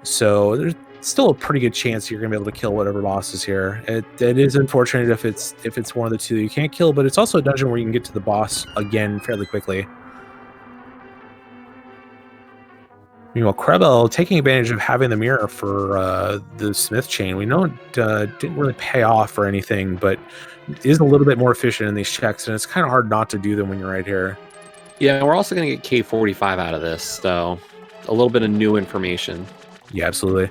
So there's still a pretty good chance you're gonna be able to kill whatever boss is here. It is unfortunate if it's one of the 2 you can't kill, but it's also a dungeon where you can get to the boss again fairly quickly. Meanwhile, krelbel taking advantage of having the mirror for the Smith chain. We know it didn't really pay off or anything, but it is a little bit more efficient in these checks, and it's kind of hard not to do them when you're right here. Yeah, we're also going to get K45 out of this, so a little bit of new information. Yeah, absolutely.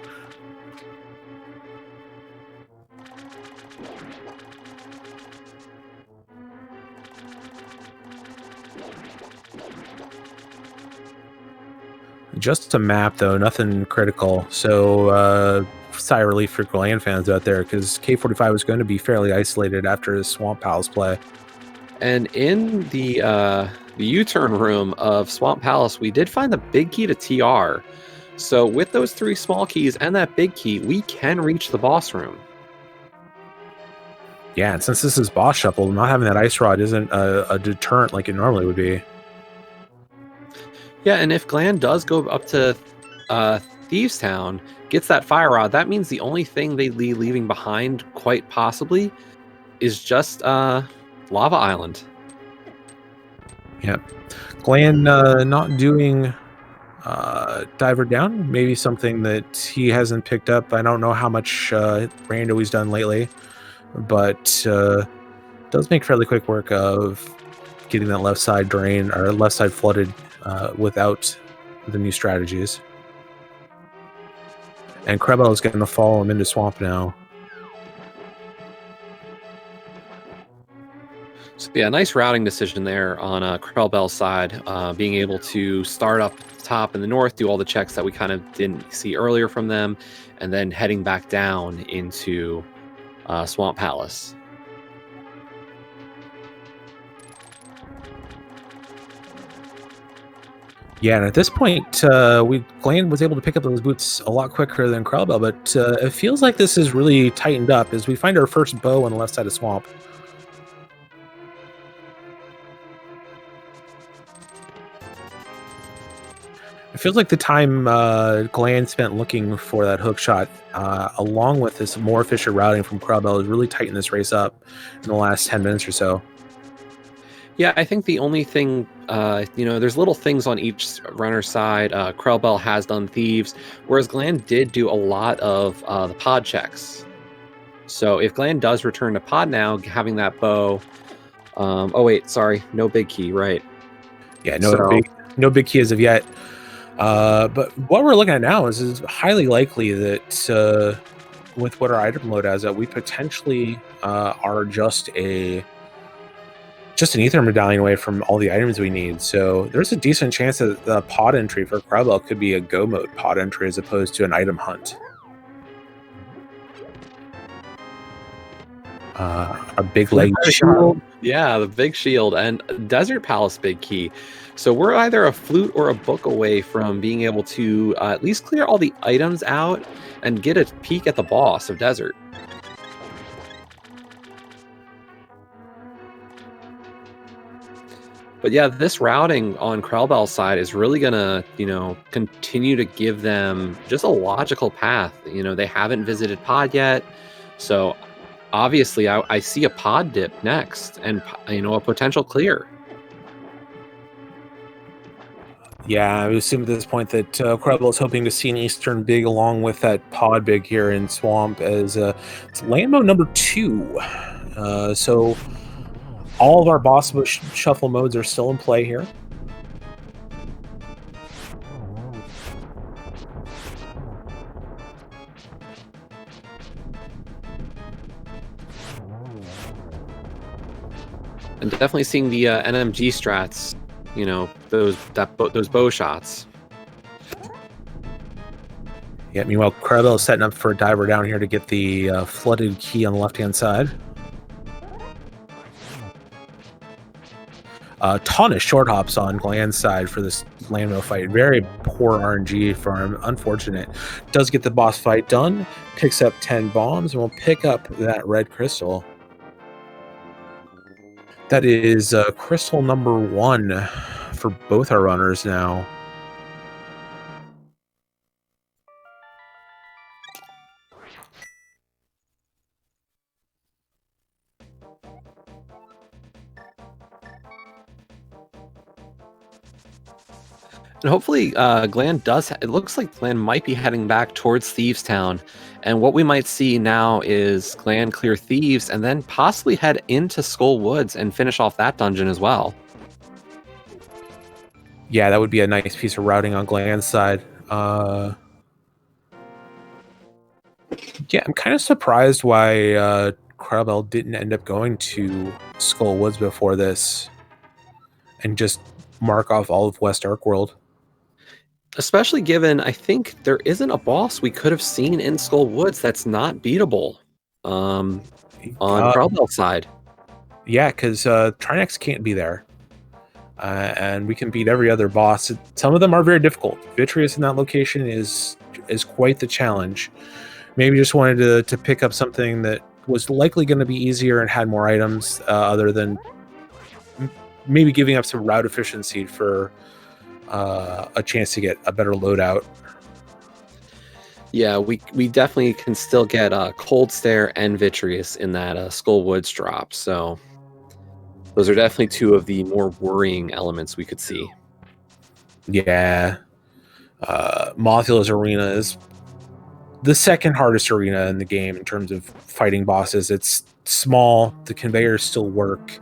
Just a map, though, nothing critical. So, sigh of relief for Glan fans out there, because K45 was going to be fairly isolated after his Swamp Palace play. And in the U-turn room of Swamp Palace, we did find the big key to TR. So with those 3 small keys and that big key, we can reach the boss room. Yeah, and since this is boss shuffle, not having that ice rod isn't a deterrent like it normally would be. Yeah, and if Glan does go up to Thieves Town, gets that fire rod, that means the only thing they'd be leaving behind, quite possibly, is just Lava Island. Yep. Glan not doing Diver Down, maybe something that he hasn't picked up. I don't know how much rando he's done lately, but does make fairly quick work of getting that left side drain or left side flooded without the new strategies. And krelbel is going to follow him into Swamp now. So yeah, nice routing decision there on krelbel's side, being able to start up top in the north, do all the checks that we kind of didn't see earlier from them, and then heading back down into Swamp Palace. Yeah, and at this point, Glan was able to pick up those boots a lot quicker than krelbel, but it feels like this is really tightened up as we find our first bow on the left side of Swamp. It feels like the time Glan spent looking for that hook shot, along with this more efficient routing from krelbel, has really tightened this race up in the last 10 minutes or so. Yeah, I think the only thing, there's little things on each runner's side. krelbel has done Thieves, whereas Glan did do a lot of the pod checks. So if Glan does return to pod now, having that bow, oh wait, sorry, no big key, right? Yeah, no big key as of yet. But what we're looking at now is highly likely that with what our item load has, that we potentially are just an ether medallion away from all the items we need. So there's a decent chance that the pod entry for krelbel could be a go mode pod entry as opposed to an item hunt. A big leg shield. Yeah, the big shield and Desert Palace big key. So we're either a flute or a book away from being able to at least clear all the items out and get a peek at the boss of Desert. But yeah, this routing on krelbel's side is really gonna, continue to give them just a logical path. They haven't visited pod yet, so obviously I see a pod dip next, and a potential clear. Yeah, I would assume at this point that Krelbel is hoping to see an Eastern big along with that pod big here in Swamp as it's land mode number 2. So all of our boss shuffle modes are still in play here. And definitely seeing the NMG strats, those bow shots. Yeah, meanwhile, Krelbel is setting up for a diver down here to get the flooded key on the left-hand side. Ton of short hops on Glan's side for this landmill fight. Very poor RNG for him. Unfortunate. Does get the boss fight done. Picks up 10 bombs and will pick up that red crystal. That is crystal number 1 for both our runners now. And hopefully, Glan does. It looks like Glan might be heading back towards Thieves Town, and what we might see now is Glan clear Thieves, and then possibly head into Skull Woods and finish off that dungeon as well. Yeah, that would be a nice piece of routing on Glan's side. Yeah, I'm kind of surprised why Krelbel didn't end up going to Skull Woods before this and just mark off all of West Ark World. Especially given, I think there isn't a boss we could have seen in Skull Woods that's not beatable on Krelbel's side. Yeah, because Trinex can't be there. And we can beat every other boss. Some of them are very difficult. Vitreous in that location is quite the challenge. Maybe just wanted to pick up something that was likely going to be easier and had more items, other than maybe giving up some route efficiency for a chance to get a better loadout. Yeah, we definitely can still get Cold Stare and Vitreous in that Skull Woods drop. So those are definitely two of the more worrying elements we could see. Yeah. Mothula's arena is the second hardest arena in the game in terms of fighting bosses. It's small. The conveyors still work.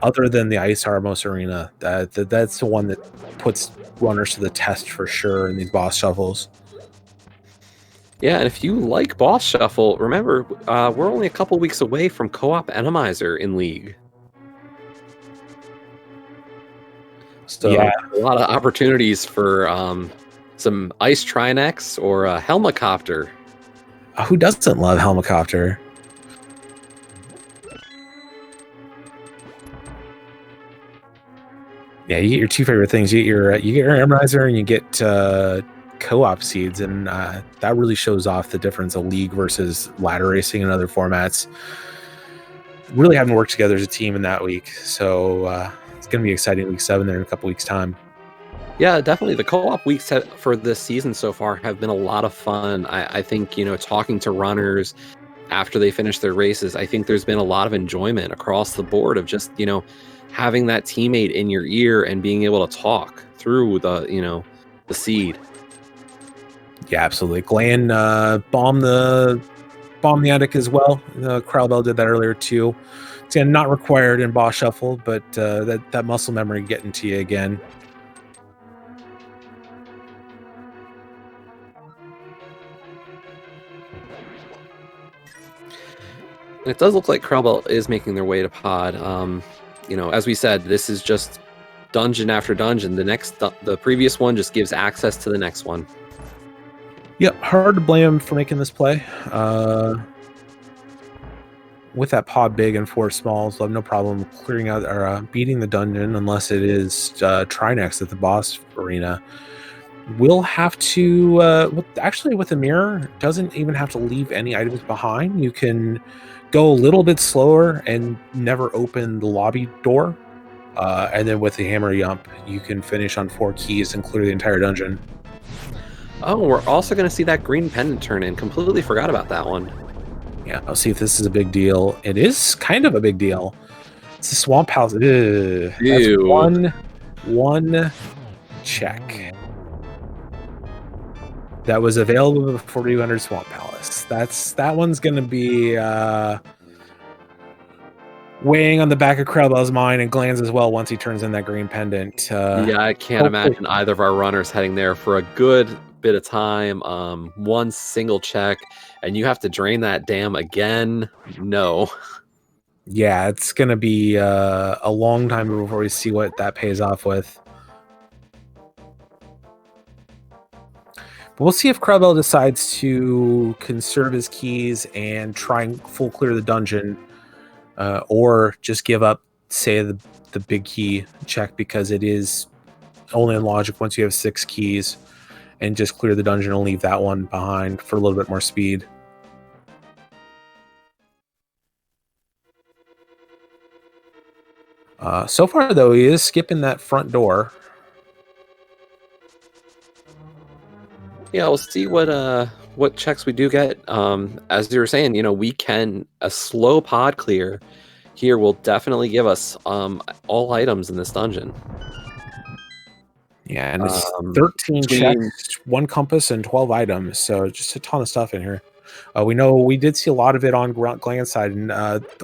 Other than the Ice Armos arena, that's the one that puts runners to the test for sure in these boss shuffles. Yeah, and if you like Boss Shuffle, remember, we're only a couple weeks away from Co-op Enemizer in League. So Yeah. a lot of opportunities for some Ice Trinex or a Helmicopter. Who doesn't love Helmicopter? Yeah, you get your two favorite things. You get your Enemizer and you get co-op seeds, and that really shows off the difference of League versus ladder racing and other formats. Really haven't worked together as a team in that week, so it's going to be exciting week 7 there in a couple weeks' time. Yeah, definitely. The co-op weeks for this season so far have been a lot of fun. I think, talking to runners after they finish their races, I think there's been a lot of enjoyment across the board of just, having that teammate in your ear and being able to talk through the seed. Yeah, absolutely. Glan bombed the attic as well. Krelbel did that earlier too. It's not required in boss shuffle, but that muscle memory getting to you again. It does look like Krelbel is making their way to pod. As we said, this is just dungeon after dungeon. The previous one just gives access to the next one. Yep, hard to blame him for making this play. With that pod big and 4 smalls, we'll have no problem clearing out or beating the dungeon unless it is Trinex at the boss arena. We'll have to actually with a mirror, doesn't even have to leave any items behind. You can go a little bit slower and never open the lobby door. And then with the hammer yump, you can finish on 4 keys and clear the entire dungeon. Oh, we're also going to see that green pendant turn in. Completely forgot about that one. Yeah, I'll see if this is a big deal. It is kind of a big deal. It's a swamp house. Ugh. That's one check that was available before you entered Swamp Palace. That one's gonna be weighing on the back of krelbel's mind and Glan's as well once he turns in that green pendant. Yeah, I can't imagine either of our runners heading there for a good bit of time. One single check, and you have to drain that dam again. No. Yeah, it's gonna be a long time before we see what that pays off with. But we'll see if krelbel decides to conserve his keys and try and full clear the dungeon, or just give up, say, the big key check because it is only in logic once you have 6 keys, and just clear the dungeon and leave that one behind for a little bit more speed. So far, though, he is skipping that front door. Yeah, we'll see what checks we do get. As you were saying, we can a slow pod clear here will definitely give us all items in this dungeon. Yeah, and it's 13 checks, 1 compass, and 12 items. So just a ton of stuff in here. We know we did see a lot of it on Glan's side, and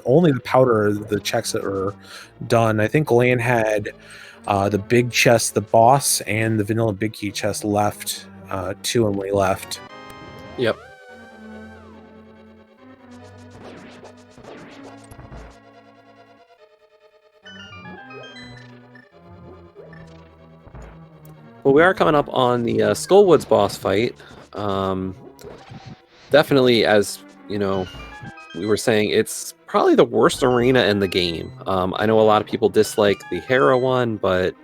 only the powder, the checks that were done. I think Glan had the big chest, the boss, and the vanilla big key chest left. 2 when we left. Yep. Well, we are coming up on the Skullwoods boss fight. Definitely, as we were saying, it's probably the worst arena in the game. I know a lot of people dislike the Hera one, but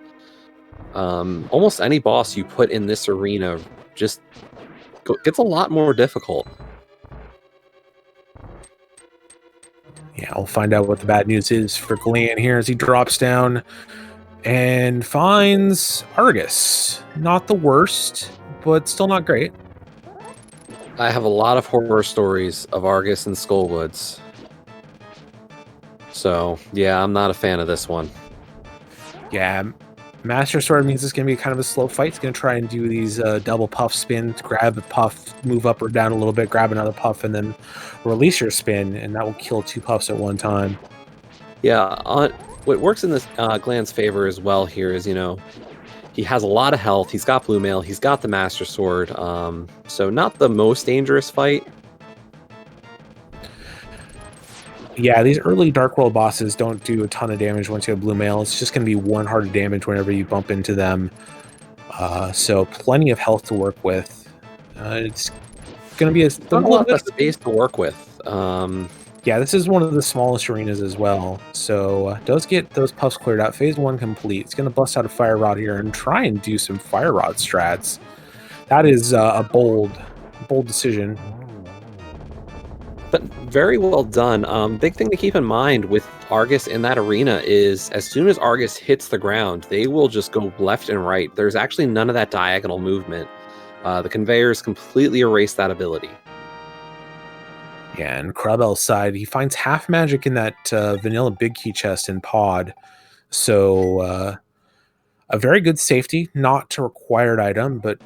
almost any boss you put in this arena just gets a lot more difficult. Yeah, we'll find out what the bad news is for Glan here as he drops down and finds Argus. Not the worst, but still not great. I have a lot of horror stories of Argus and Skullwoods. So, yeah, I'm not a fan of this one. Yeah, Master Sword means it's going to be kind of a slow fight. It's going to try and do these double puff spins, grab a puff, move up or down a little bit, grab another puff, and then release your spin, and that will kill 2 puffs at one time. Yeah, what works in this Glan's favor as well here is, he has a lot of health, he's got blue mail, he's got the Master Sword, so not the most dangerous fight. Yeah, these early Dark World bosses don't do a ton of damage once you have blue mail. It's just going to be 1 heart of damage whenever you bump into them. So plenty of health to work with. It's going to be a lot of space to work with. Yeah, this is one of the smallest arenas as well. So does get those puffs cleared out. Phase 1 complete. It's going to bust out a Fire Rod here and try and do some Fire Rod strats. That is a bold decision. But very well done. Big thing to keep in mind with Argus in that arena is as soon as Argus hits the ground, they will just go left and right. There's actually none of that diagonal movement. The conveyors completely erase that ability. Yeah, and krelbel's side, he finds half magic in that vanilla big key chest in pod. So a very good safety, not a required item, but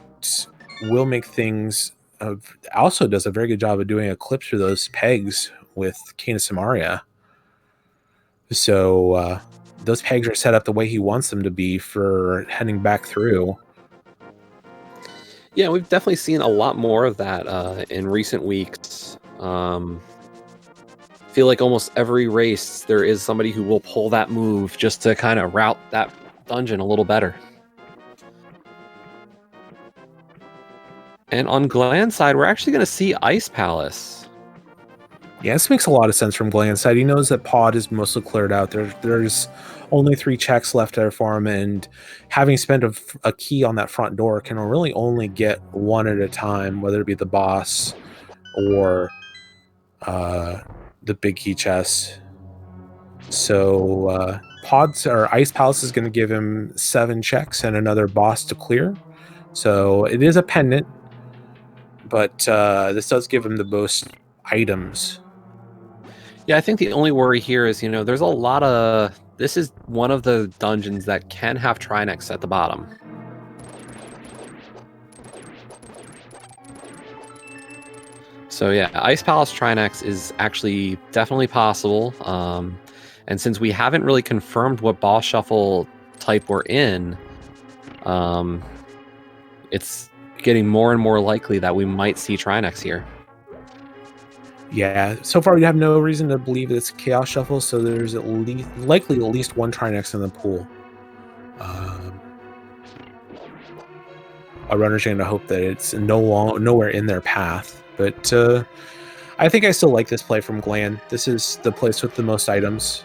will make things... also does a very good job of doing a clip through those pegs with Cane of Samaria. So those pegs are set up the way he wants them to be for heading back through. Yeah, we've definitely seen a lot more of that in recent weeks. Feel like almost every race there is somebody who will pull that move just to kind of route that dungeon a little better. And on Glan's side, we're actually going to see Ice Palace. Yeah, this makes a lot of sense from Glan's side. He knows that pod is mostly cleared out. There's only 3 checks left there for him, and having spent a key on that front door can really only get 1 at a time, whether it be the boss or the the big key chest. So pods or Ice Palace is going to give him 7 checks and another boss to clear. So it is a pendant, but this does give him the most items. Yeah, I think the only worry here is, there's a lot of. This is one of the dungeons that can have Trinex at the bottom. So yeah, Ice Palace Trinex is actually definitely possible. And since we haven't really confirmed what boss shuffle type we're in, it's getting more and more likely that we might see Trinex here. Yeah, so far we have no reason to believe it's Chaos Shuffle, so there's likely at least one Trinex in the pool. A runner's going to hope that it's nowhere in their path, but I think I still like this play from Glan. This is the place with the most items.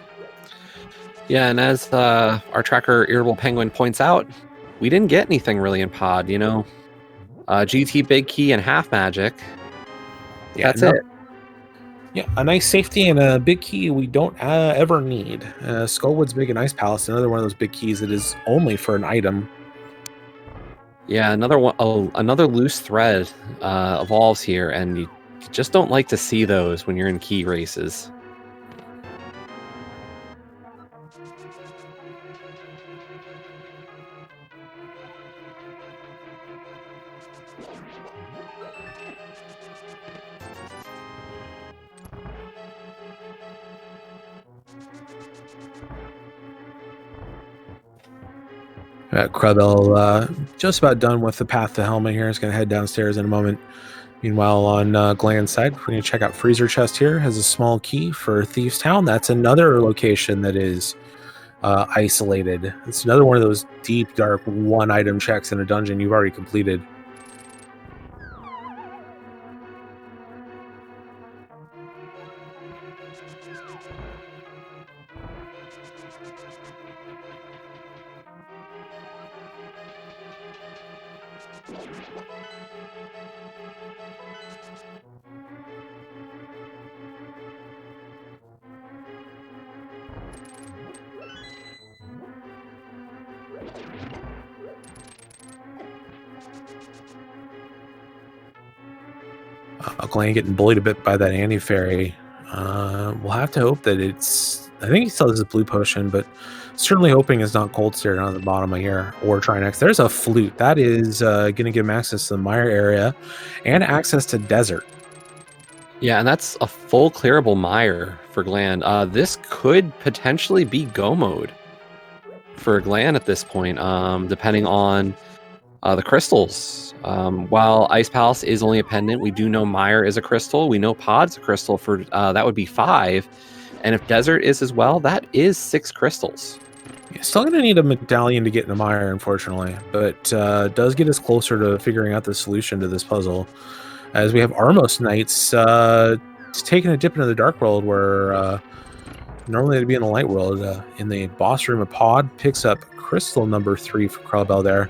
Yeah, and as our tracker Irritable Penguin points out, we didn't get anything really in pod, GT Big Key and Half Magic. Yeah, That's it. Yeah, a nice safety and a big key we don't ever need. Skullwood's Big and Ice Palace, another one of those big keys that is only for an item. Yeah, another one. Oh, another loose thread evolves here, and you just don't like to see those when you're in key races. Krelbel just about done with the path to Helmet here. He's going to head downstairs in a moment. Meanwhile, on Glan's side, we're going to check out Freezer Chest here. Has a small key for Thieves Town. That's another location that is isolated. It's another one of those deep, dark, one-item checks in a dungeon you've already completed. Glan getting bullied a bit by that anti-fairy. We'll have to hope that it's... I think he still has a blue potion, but certainly hoping it's not cold stare down at the bottom of here or Trinex. There's a flute. That is going to give him access to the mire area and access to desert. Yeah, and that's a full clearable mire for Glan. This could potentially be go mode for Glan at this point, depending on the crystals. While Ice Palace is only a pendant, we do know Mire is a crystal. We know Pod's a crystal for that would be 5. And if Desert is as well, that is 6 crystals. You're still going to need a medallion to get in the mire, unfortunately, but does get us closer to figuring out the solution to this puzzle. As we have Armos Knights taking a dip into the Dark World, where normally they'd be in the Light World. In the boss room, a Pod picks up crystal number 3 for Krelbel there.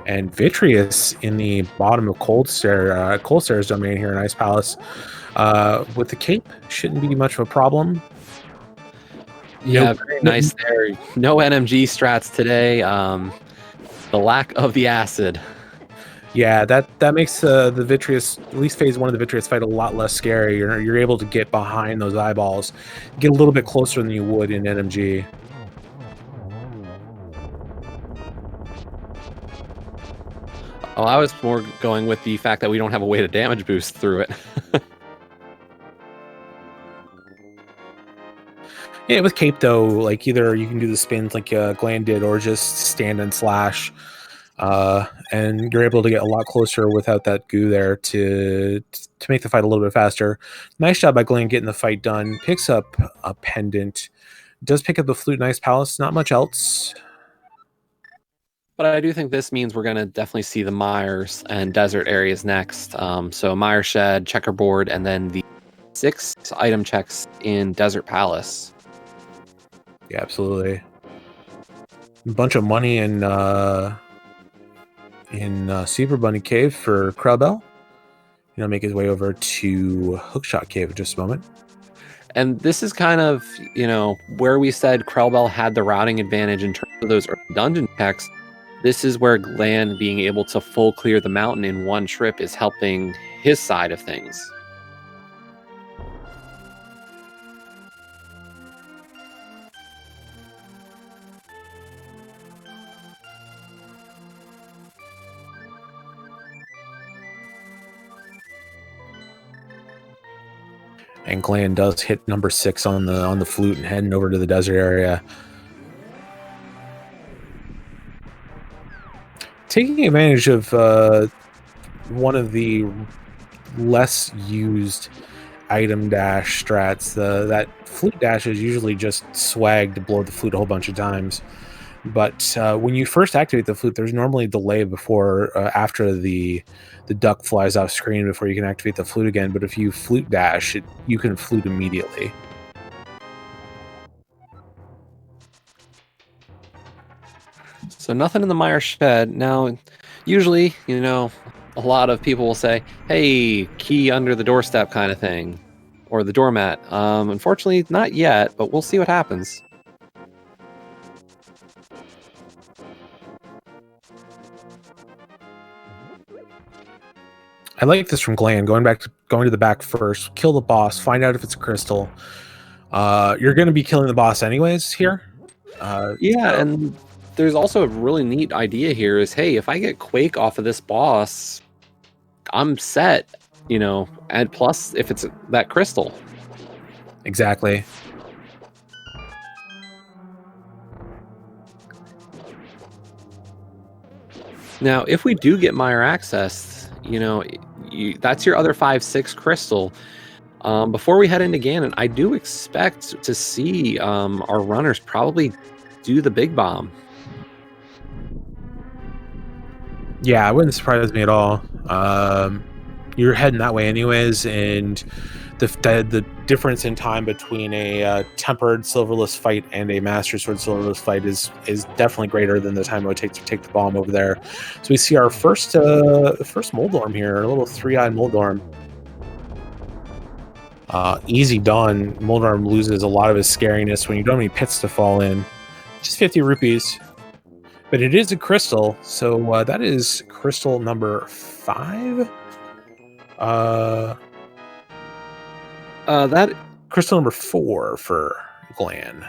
And Vitreous in the bottom of Cold Stare's domain here in Ice Palace. With the cape, shouldn't be much of a problem. Yeah, very nice there. No NMG strats today. The lack of the acid. Yeah, that makes the Vitreous, at least phase 1 of the Vitreous fight, a lot less scary. You're able to get behind those eyeballs, get a little bit closer than you would in NMG. Oh, I was more going with the fact that we don't have a way to damage boost through it. Yeah, with cape though, like either you can do the spins like Glan did, or just stand and slash, and you're able to get a lot closer without that goo there to make the fight a little bit faster. Nice job by Glan getting the fight done. Picks up a pendant, does pick up the flute and Ice Palace. Not much else. But I do think this means we're going to definitely see the Mires and desert areas next. So Mire Shed, Checkerboard, and then the 6 item checks in Desert Palace. Yeah, absolutely. A bunch of money in Super Bunny Cave for krelbel. Make his way over to Hookshot Cave in just a moment. And this is kind of, where we said krelbel had the routing advantage in terms of those early dungeon checks. This is where Glan being able to full clear the mountain in one trip is helping his side of things. And Glan does hit number 6 on the flute and heading over to the desert area. Taking advantage of one of the less used item dash strats. That flute dash is usually just swag to blow the flute a whole bunch of times. But when you first activate the flute, there's normally a delay before after the duck flies off screen before you can activate the flute again. But if you flute dash, you can flute immediately. So nothing in the Meyer shed. Now, usually, a lot of people will say, hey, key under the doorstep kind of thing, or the doormat. Unfortunately, not yet, but we'll see what happens. I like this from Glan. Going to the back first, kill the boss, find out if it's a crystal. You're going to be killing the boss anyways here. And there's also a really neat idea here is, hey, if I get Quake off of this boss, I'm set, and plus if it's that crystal. Exactly. Now, if we do get Meyer access, that's your other 5/6 crystal. Before we head into Ganon, I do expect to see our runners probably do the big bomb. Yeah, it wouldn't surprise me at all. You're heading that way anyways, and the difference in time between a tempered silverless fight and a master sword silverless fight is definitely greater than the time it would take to take the bomb over there. So we see our first Moldorm here, a little 3-eyed Moldorm. Easy done. Moldorm loses a lot of his scariness when you don't have any pits to fall in. Just 50 rupees. But it is a crystal, so that is crystal number 5. That crystal number 4 for Glan.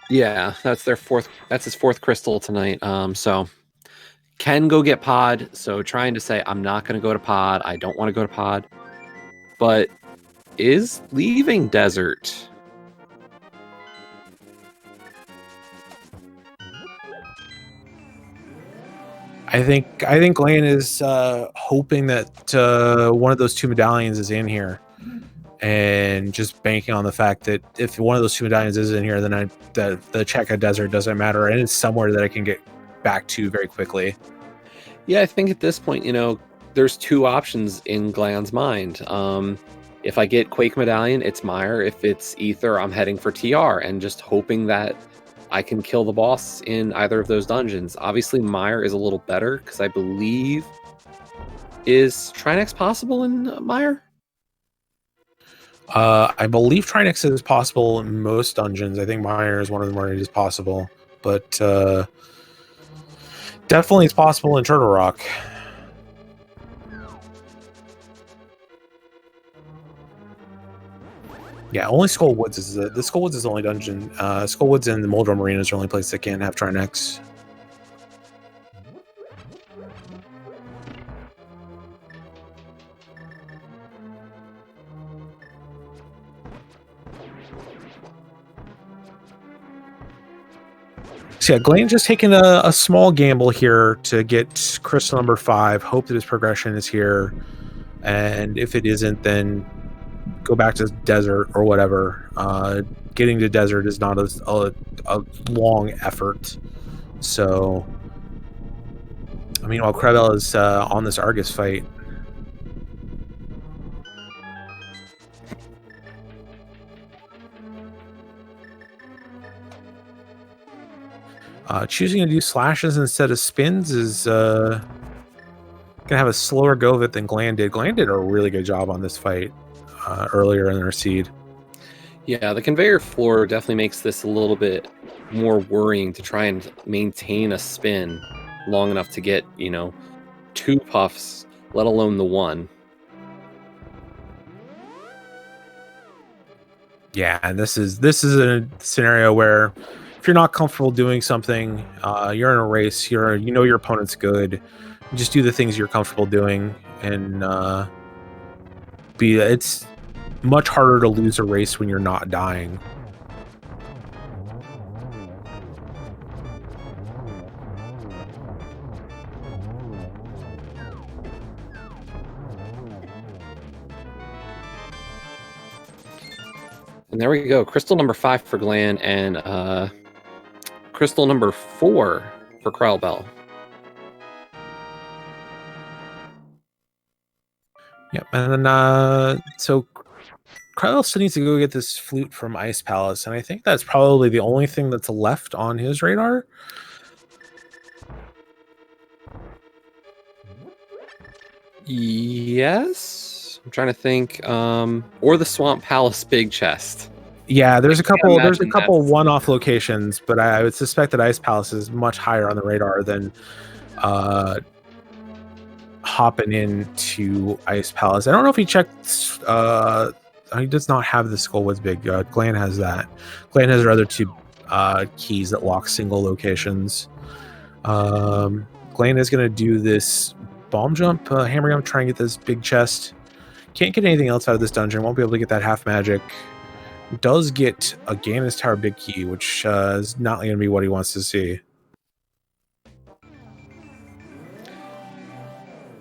Yeah, that's their fourth. That's his 4th crystal tonight. So can go get pod. So trying to say I'm not going to go to pod. I don't want to go to pod, but is leaving desert. I think Glan is hoping that one of those 2 medallions is in here, and just banking on the fact that if one of those 2 medallions is in here, then the Cheka Desert doesn't matter, and it's somewhere that I can get back to very quickly. Yeah, I think at this point, there's 2 options in Glan's mind. If I get Quake Medallion, it's Meyer. If it's Ether, I'm heading for TR and just hoping that I can kill the boss in either of those dungeons. Obviously, Meyer is a little better because I believe... Is Trinex possible in Meyer? I believe Trinex is possible in most dungeons. I think Meyer is one of them where it is possible. But definitely it's possible in Turtle Rock. Yeah, only Skull Woods is the Skull Woods is the only dungeon. Skull Woods and the Moldorm Arena is the only place that can't have Trinex. So yeah, Glan's just taking a small gamble here to get crystal number 5. Hope that his progression is here, and if it isn't, then go back to desert or whatever. Getting to desert is not a long effort. So, I mean, while krelbel is on this Argus fight. Choosing to do slashes instead of spins is gonna have a slower go of it than Glan did. Glan did a really good job on this fight earlier in their seed. Yeah, the conveyor floor definitely makes this a little bit more worrying to try and maintain a spin long enough to get, 2 puffs, let alone the one. Yeah, and this is a scenario where if you're not comfortable doing something, you're in a race, you know your opponent's good. Just do the things you're comfortable doing, and it's much harder to lose a race when you're not dying. And there we go. Crystal number 5 for Glan and crystal number 4 for krelbel. Yep, and then so Krell still needs to go get this flute from Ice Palace, and I think that's probably the only thing that's left on his radar. Yes, I'm trying to think. Or the Swamp Palace big chest. Yeah, there's a couple that's... one-off locations, but I would suspect that Ice Palace is much higher on the radar than hopping into Ice Palace. I don't know if he checked. He does not have the Skullwoods big. Glan has that. Glan has their other 2 keys that lock single locations. Glan is going to do this bomb jump, hammer jump, try and get this big chest. Can't get anything else out of this dungeon. Won't be able to get that half magic. Does get a Ganis Tower big key, which is not going to be what he wants to see.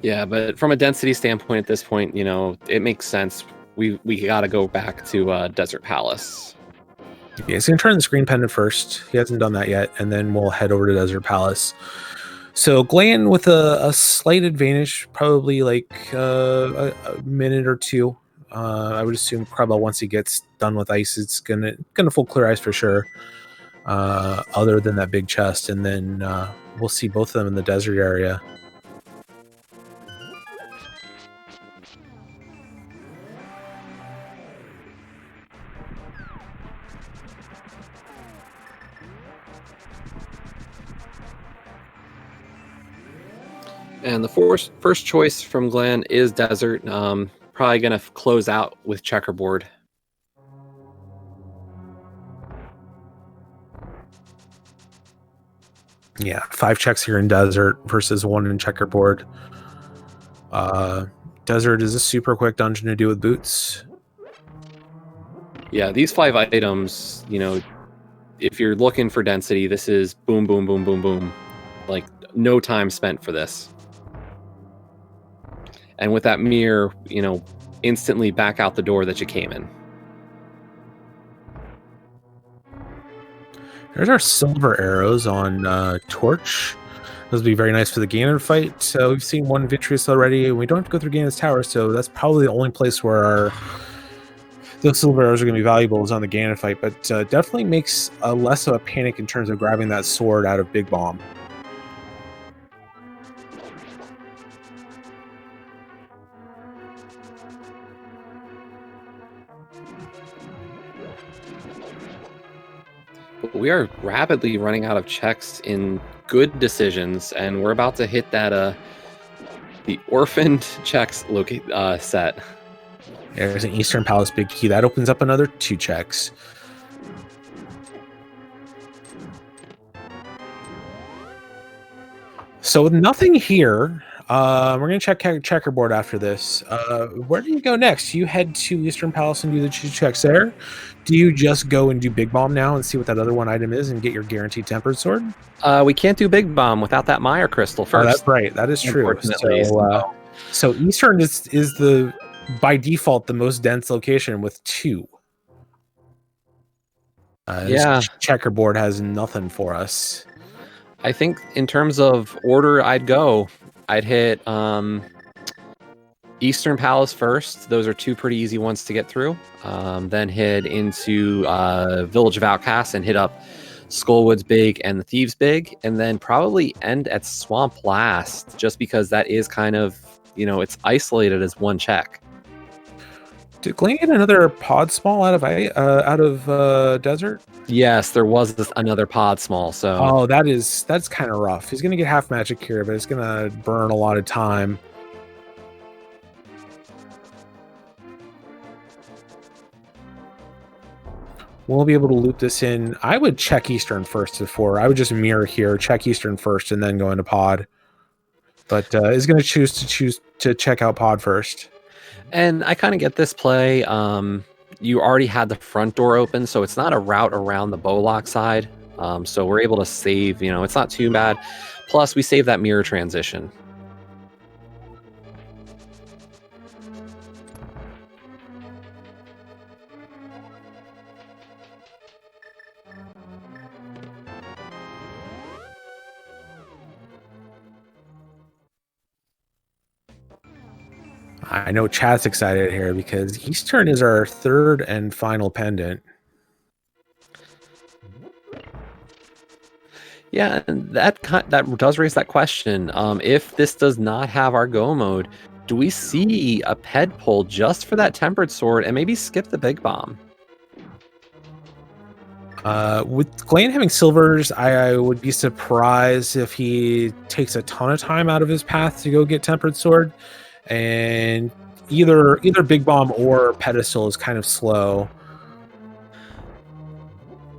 Yeah, but from a density standpoint at this point, it makes sense. We got to go back to Desert Palace. Yeah, he's going to turn the screen pendant first. He hasn't done that yet, and then we'll head over to Desert Palace. So Glan with a slight advantage, probably like a minute or 2. I would assume krelbel, once he gets done with ice, it's gonna full clear ice for sure. Other than that big chest, and then we'll see both of them in the desert area. And the first choice from Glan is Desert. Probably going to close out with Checkerboard. Yeah, 5 checks here in Desert versus 1 in Checkerboard. Desert is a super quick dungeon to do with boots. Yeah, these 5 items, if you're looking for density, this is boom, boom, boom, boom, boom. Like, no time spent for this. And with that mirror, instantly back out the door that you came in. There's our silver arrows on Torch. Those would be very nice for the Ganon fight. So we've seen 1 Vitreous already, and we don't have to go through Ganon's Tower, so that's probably the only place where those silver arrows are going to be valuable is on the Ganon fight, but definitely makes less of a panic in terms of grabbing that sword out of Big Bomb. We are rapidly running out of checks in good decisions, and we're about to hit that the orphaned checks set. Yeah, there's an Eastern Palace big key that opens up another 2 checks. So with nothing here, we're going to check Checkerboard after this. Where do you go next? You head to Eastern Palace and do the 2 checks there. Do you just go and do Big Bomb now and see what that other 1 item is and get your guaranteed tempered sword? We can't do Big Bomb without that Meyer crystal first. Oh, that's right. That is true. So Eastern is the by default the most dense location with 2. Checkerboard has nothing for us. I think in terms of order, I'd hit Eastern Palace first. Those are 2 pretty easy ones to get through. Then head into Village of Outcasts and hit up Skullwood's big and the Thieves big, and then probably end at Swamp last, just because that is kind of, it's isolated as one check. Did Glan get another pod small out of desert? Yes, there was another pod small, so Oh, that's kind of rough. He's gonna get half magic here, but it's gonna burn a lot of time. We'll be able to loop this in. I would check Eastern first before. I would just mirror here, check Eastern first, and then go into pod. But is going to choose to check out pod first. And I kind of get this play. You already had the front door open, so it's not a route around the Bowlock side. So we're able to save, it's not too bad. Plus, we save that mirror transition. I know chat's excited here because Eastern is our third and final pendant. Yeah, and that does raise that question. If this does not have our go mode, do we see a ped pull just for that tempered sword and maybe skip the big bomb? With Glan having silvers, I would be surprised if he takes a ton of time out of his path to go get tempered sword, and either big bomb or pedestal is kind of slow.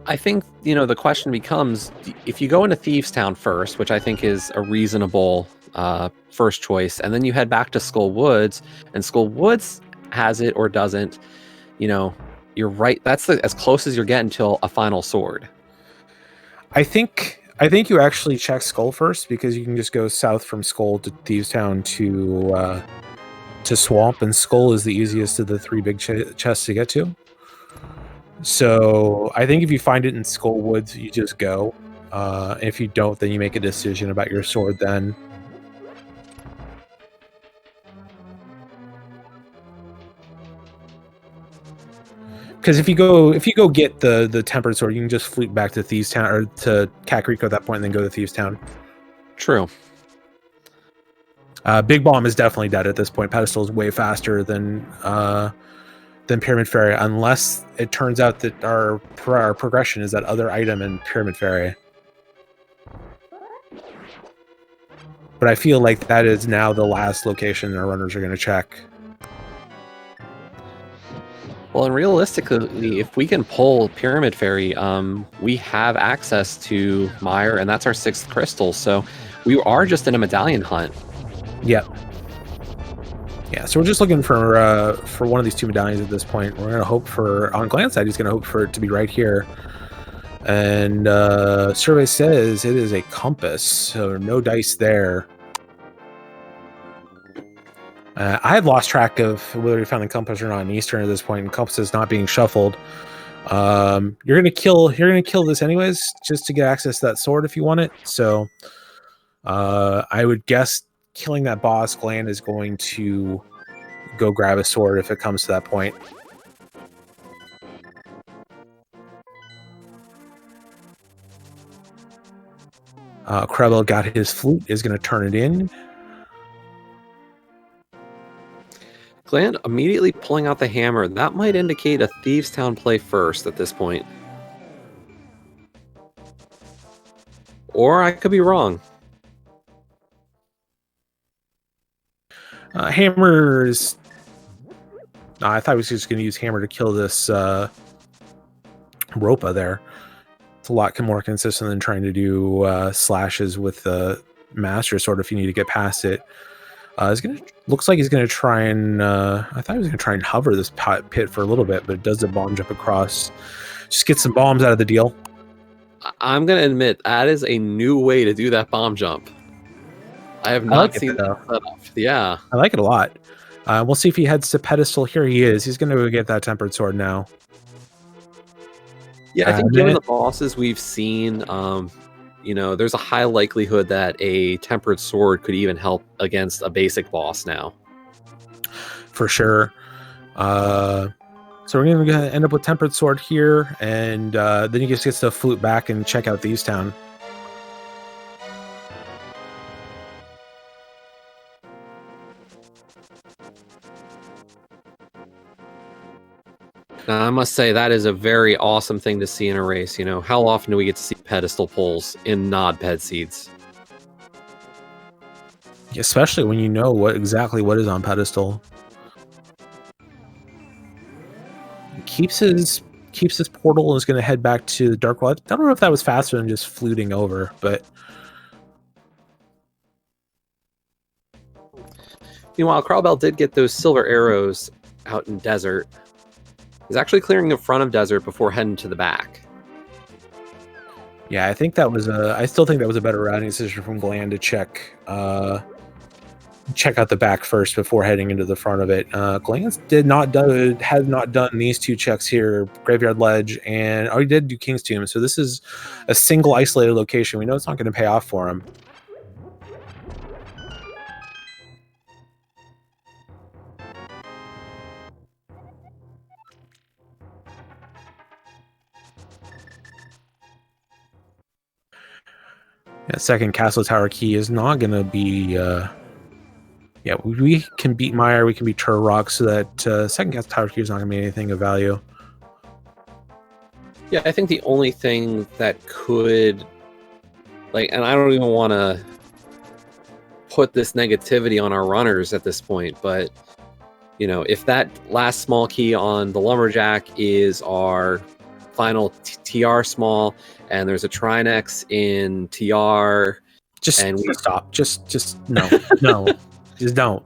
I think, the question becomes, if you go into Thieves Town first, which I think is a reasonable first choice, and then you head back to Skull Woods, and Skull Woods has it or doesn't, you're right. That's as close as you're getting to a final sword. I think you actually check Skull first, because you can just go south from Skull to Thieves Town to Swamp, and Skull is the easiest of the three big chests to get to. So I think if you find it in Skull Woods, you just go. If you don't, then you make a decision about your sword then. Because if you go get the tempered sword, you can just fleet back to Thieves Town or to Kakariko at that point, and then go to Thieves Town. True. Big Bomb is definitely dead at this point. Pedestal is way faster than Pyramid Fairy, unless it turns out that our progression is that other item in Pyramid Fairy. But I feel like that is now the last location our runners are going to check. Well, and realistically, if we can pull Pyramid Fairy, we have access to Mire, and that's our 6th crystal. So we are just in a medallion hunt. Yep. Yeah, so we're just looking for one of these two medallions at this point. We're gonna hope for, on Glan's side, he's gonna hope for it to be right here. And survey says it is a compass, so no dice there. I had lost track of whether we found the compass or not in Eastern at this point, and compass is not being shuffled. You're gonna kill this anyways, just to get access to that sword if you want it. So I would guess killing that boss, Glan is going to go grab a sword if it comes to that point. Krelbel got his flute, is going to turn it in. Glan immediately pulling out the hammer. That might indicate a Thieves Town play first at this point. Or I could be wrong. Hammers. I thought he was just going to use hammer to kill this Ropa there. It's a lot more consistent than trying to do slashes with the Master Sword if you need to get past it. Looks like he's going to try and... I thought he was going to try and hover this pit for a little bit, but it does a bomb jump across. Just get some bombs out of the deal. I'm going to admit, that is a new way to do that bomb jump. I have not seen that setup. Yeah. I like it a lot. We'll see if he heads to pedestal. Here he is. He's going to go get that tempered sword now. Yeah, I think given the bosses we've seen, there's a high likelihood that a tempered sword could even help against a basic boss now. For sure. So we're going to end up with Tempered Sword here, and then he just gets to flute back and check out Thieves Town. Now, I must say that is a very awesome thing to see in a race. You know, how often do we get to see pedestal pulls in non-ped seeds? Especially when you know exactly what is on pedestal. Keeps his portal and is going to head back to the Dark World. I don't know if that was faster than just fluting over, but Meanwhile, krelbel did get those silver arrows out in desert. He's actually clearing the front of desert before heading to the back. Yeah, I think that was I still think that was a better routing decision from Glan to check out the back first before heading into the front of it. Glan had not done these two checks here, Graveyard Ledge, and he did do King's Tomb. So this is a single isolated location. We know it's not going to pay off for him. That second Castle Tower key is not going to be... yeah, we can beat Moyai, we can beat Turrock, so that second Castle Tower key is not going to be anything of value. Yeah, I think the only thing that could... and I don't even want to put this negativity on our runners at this point, but, you know, if that last small key on the Lumberjack is our final TR small, and there's a Trinex in TR, stop. Just no, no, just don't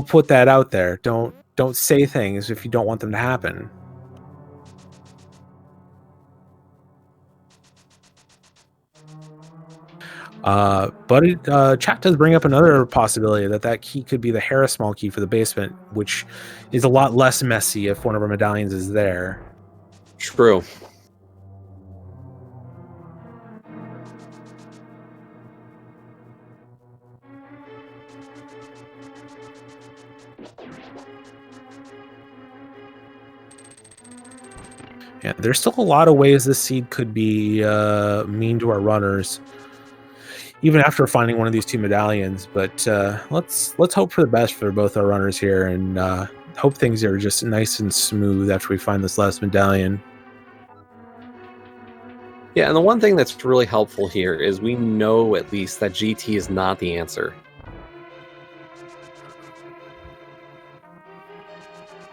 put that out there. Don't say things if you don't want them to happen. But chat does bring up another possibility that key could be the Hera small key for the basement, which is a lot less messy if one of our medallions is there. True. Yeah, there's still a lot of ways this seed could be mean to our runners, even after finding one of these two medallions. But let's hope for the best for both our runners here, and hope things are just nice and smooth after we find this last medallion. Yeah, and the one thing that's really helpful here is we know at least that GT is not the answer.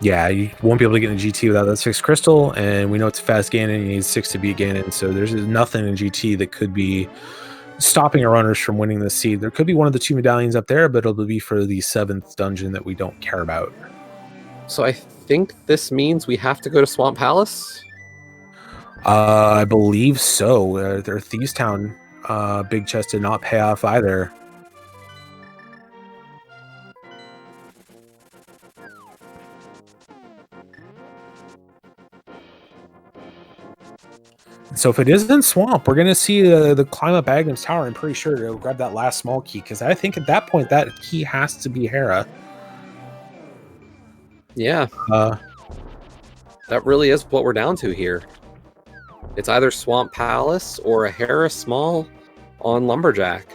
Yeah, you won't be able to get in GT without that 6 crystal, and we know it's a fast Ganon, you need 6 to beat Ganon, so there's nothing in GT that could be stopping our runners from winning this seed. There could be one of the 2 medallions up there, but it'll be for the 7th dungeon that we don't care about. So I think this means we have to go to Swamp Palace? I believe so. Their Thieves Town big chest did not pay off either. So if it isn't Swamp, we're going to see the climb up Agnum's Tower. I'm pretty sure to grab that last small key, because I think at that point that key has to be Hera. Yeah. That really is what we're down to here. It's either Swamp Palace or a Hera small on Lumberjack.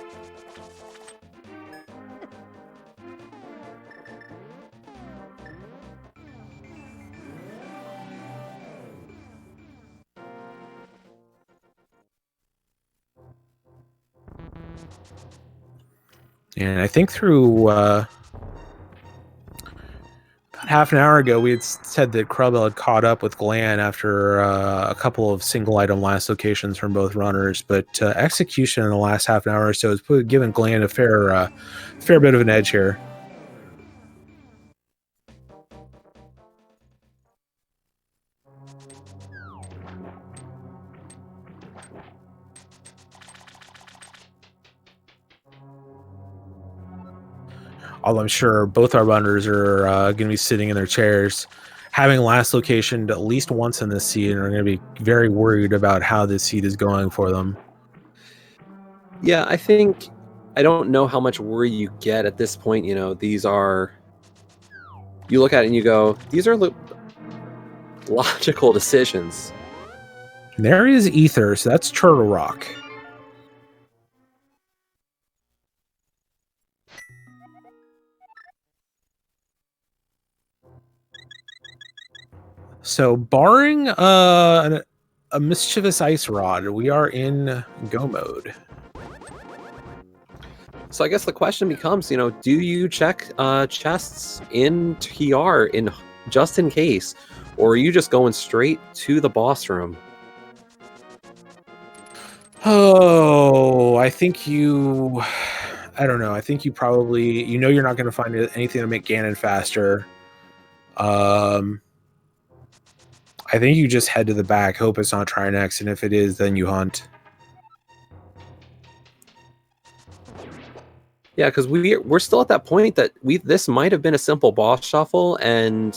And I think through about half an hour ago, we had said that krelbel had caught up with Glan after a couple of single item last locations from both runners, but execution in the last half an hour or so has given Glan a fair bit of an edge here. Although I'm sure both our runners are going to be sitting in their chairs, having last location at least once in this seed, and are going to be very worried about how this seed is going for them. Yeah, I don't know how much worry you get at this point. You know, these are... You look at it and you go, these are Logical decisions. There is Ether, so that's Turtle Rock. So barring a mischievous ice rod, we are in go mode. So I guess the question becomes, do you check chests in TR just in case, or are you just going straight to the boss room? Oh, I think you... I don't know. I think you probably... you're not going to find anything to make Ganon faster. I think you just head to the back, hope it's not Trinex, and if it is, then you hunt. Yeah, because we're still at that point that this might have been a simple boss shuffle, and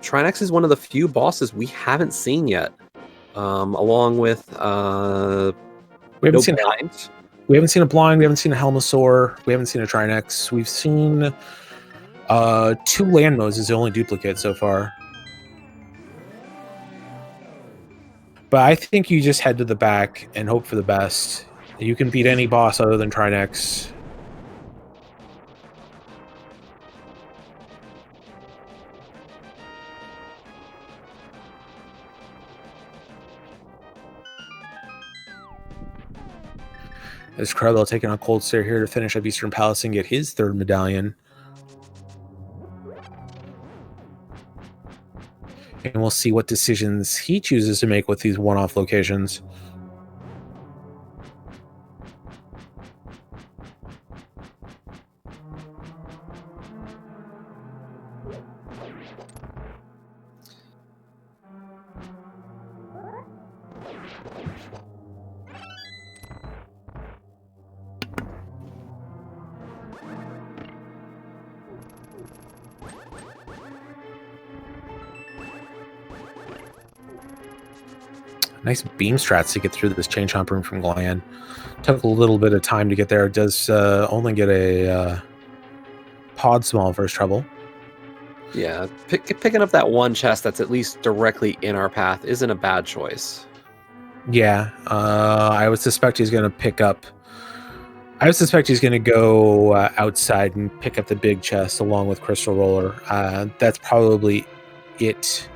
Trinex is one of the few bosses we haven't seen yet. Along with We haven't seen blind. We haven't seen a blind. We haven't seen a Helmosaur. We haven't seen a Trinex. We've seen 2 Landmos is the only duplicate so far. But I think you just head to the back and hope for the best. You can beat any boss other than Trinex. As krelbel taking on Cold Stare here to finish up Eastern Palace and get his 3rd medallion. And we'll see what decisions he chooses to make with these one-off locations. Nice beam strats to get through this chain chomp room from Glan. Took a little bit of time to get there. It does only get a pod small for his trouble. Yeah, picking up that one chest that's at least directly in our path isn't a bad choice. Yeah, I would suspect he's going to pick up... I would suspect he's going to go outside and pick up the big chest along with Crystal Roller. That's probably it.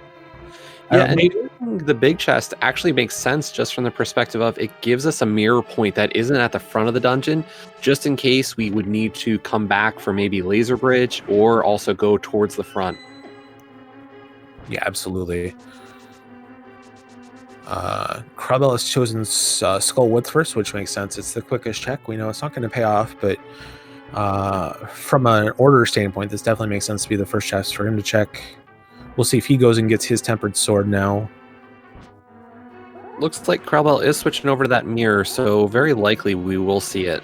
Yeah, and the big chest actually makes sense just from the perspective of it gives us a mirror point that isn't at the front of the dungeon, just in case we would need to come back for maybe Laser Bridge or also go towards the front. Yeah, absolutely. krelbel has chosen Skull Woods first, which makes sense. It's the quickest check. We know it's not going to pay off, but from an order standpoint, this definitely makes sense to be the first chest for him to check. We'll see if he goes and gets his Tempered Sword now. Looks like krelbel is switching over to that mirror, so very likely we will see it.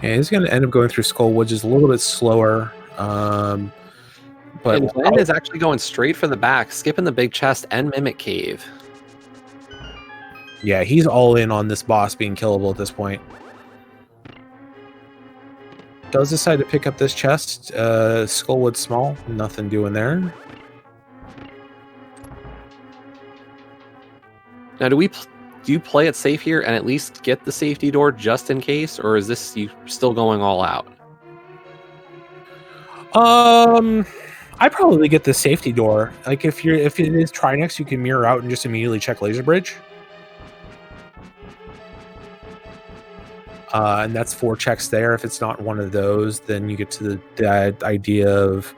Yeah, he's going to end up going through Skull Woods just a little bit slower. But and Glan is actually going straight for the back, skipping the big chest and Mimic Cave. Yeah, he's all in on this boss being killable at this point. Does decide to pick up this chest. Skullwood small, nothing doing there. Now, do you play it safe here and at least get the safety door just in case, or is this you still going all out? I probably get the safety door. Like if it is Trinex, you can mirror out and just immediately check Laser Bridge. And that's 4 checks there. If it's not one of those, then you get to the idea of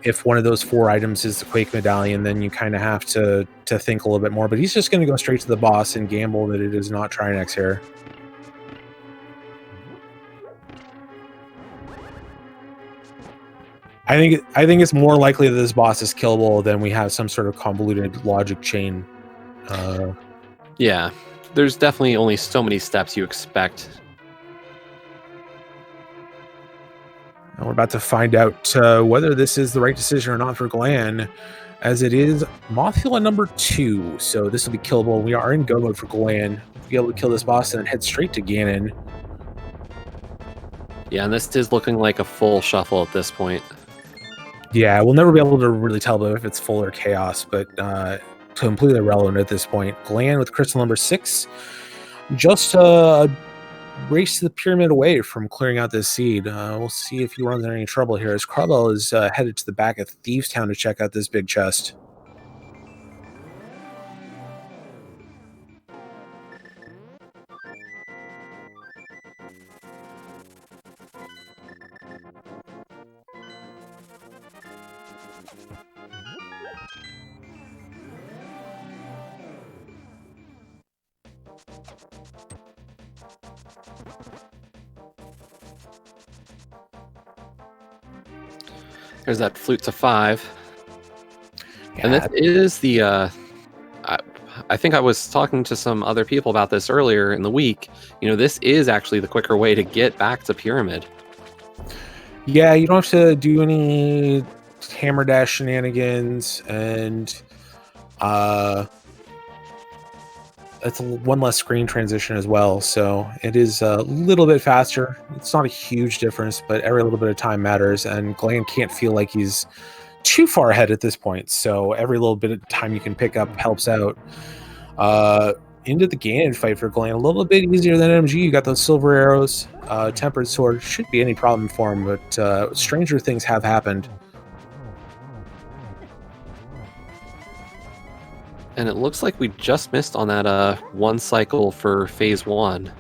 if one of those 4 items is the Quake Medallion, then you kind of have to think a little bit more. But he's just going to go straight to the boss and gamble that it is not Trinex here. I think it's more likely that this boss is killable than we have some sort of convoluted logic chain. Yeah. There's definitely only so many steps you expect. And we're about to find out whether this is the right decision or not for Glan, as it is Mothula number 2. So this will be killable. We are in go mode for Glan. be able to kill this boss and head straight to Ganon. Yeah, and this is looking like a full shuffle at this point. Yeah, we'll never be able to really tell if it's full or chaos, but completely irrelevant at this point. Glan with crystal number 6, just race the pyramid away from clearing out this seed. We'll see if he runs into any trouble here, as krelbel is headed to the back of Thieves Town to check out this big chest. There's that flute to 5. Yeah. And this is the I think I was talking to some other people about this earlier in the week. This is actually the quicker way to get back to Pyramid. Yeah, you don't have to do any hammer dash shenanigans, and it's one less screen transition as well, so it is a little bit faster. It's not a huge difference, but every little bit of time matters, and Glan can't feel like he's too far ahead at this point, so every little bit of time you can pick up helps out. Into the Ganon fight for Glan, a little bit easier than MG. You got those silver arrows, tempered sword, shouldn't be any problem for him, but stranger things have happened. And it looks like we just missed on that one cycle for phase 1.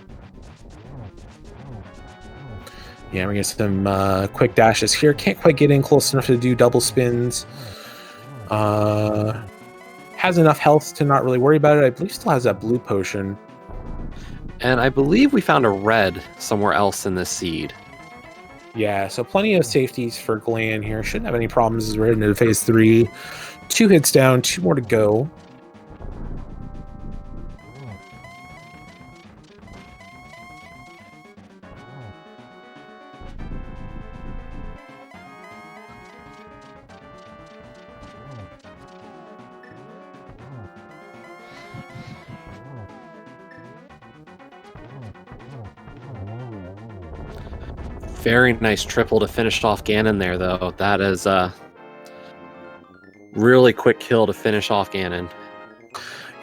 Yeah, we're getting some quick dashes here. Can't quite get in close enough to do double spins. Has enough health to not really worry about it. I believe still has that blue potion. And I believe we found a red somewhere else in this seed. Yeah, so plenty of safeties for Glan here. Shouldn't have any problems as we're heading into phase 3. 2 hits down, 2 more to go. Very nice triple to finish off Ganon there, though. That is a really quick kill to finish off Ganon.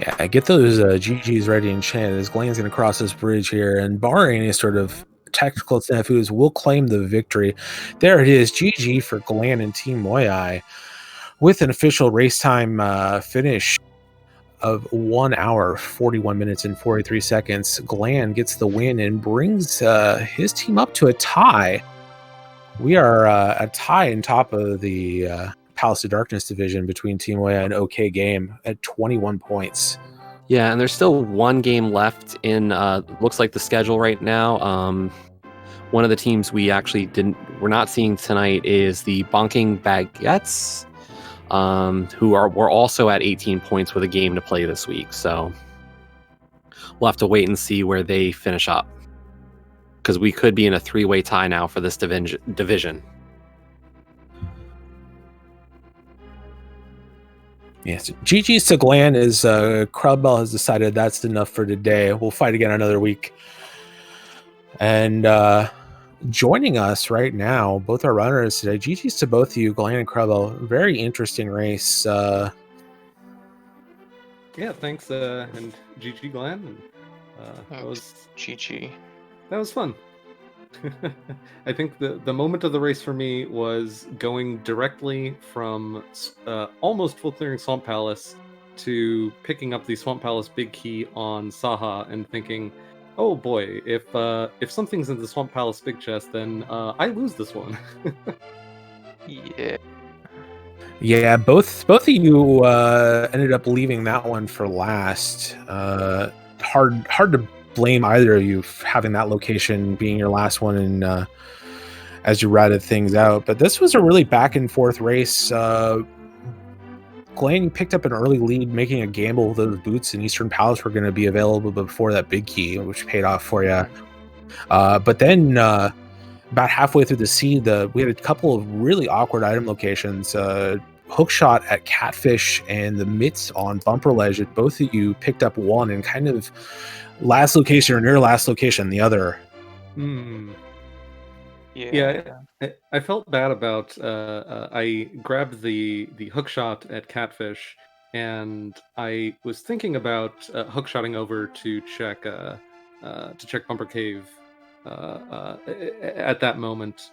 Yeah, get those GGs ready and chanted as Glan's going to cross this bridge here, and barring any sort of technical snafus, will claim the victory. There it is, GG for Glan and Team Moyai, with an official race time finish of 1 hour, 41 minutes, and 43 seconds. Glan gets the win and brings his team up to a tie. We are a tie in top of the Palace of Darkness division between Team Moyai and OK Game at 21 points. Yeah, and there's still one game left in looks like the schedule right now. One of the teams we're not seeing tonight is the Bonking Baguettes, we're also at 18 points with a game to play this week. So we'll have to wait and see where they finish up, because we could be in a 3-way tie now for this division. Yes, GG's to Glan is krelbel has decided that's enough for today. We'll fight again another week. And joining us right now, both our runners today. GG's to both of you, Glan and krelbel. Very interesting race. Yeah, thanks, and GG Glan. And, that was GG. That was fun. I think the moment of the race for me was going directly from almost full clearing Swamp Palace to picking up the Swamp Palace big key on Saha and thinking, oh boy, if something's in the Swamp Palace big chest, then I lose this one. Yeah. Yeah, both of you ended up leaving that one for last. Hard to blame either of you for having that location being your last one, and as you ratted things out. But this was a really back and forth race. Glan picked up an early lead, making a gamble those boots in Eastern Palace were going to be available before that big key, which paid off for you. But then about halfway through the seed, we had a couple of really awkward item locations. Hookshot at Catfish and the mitts on Bumper Ledge. Both of you picked up one and kind of last location or near last location, the other. Yeah, I felt bad about. I grabbed the hook shot at Catfish, and I was thinking about hook shotting over to check Bumper Cave at that moment.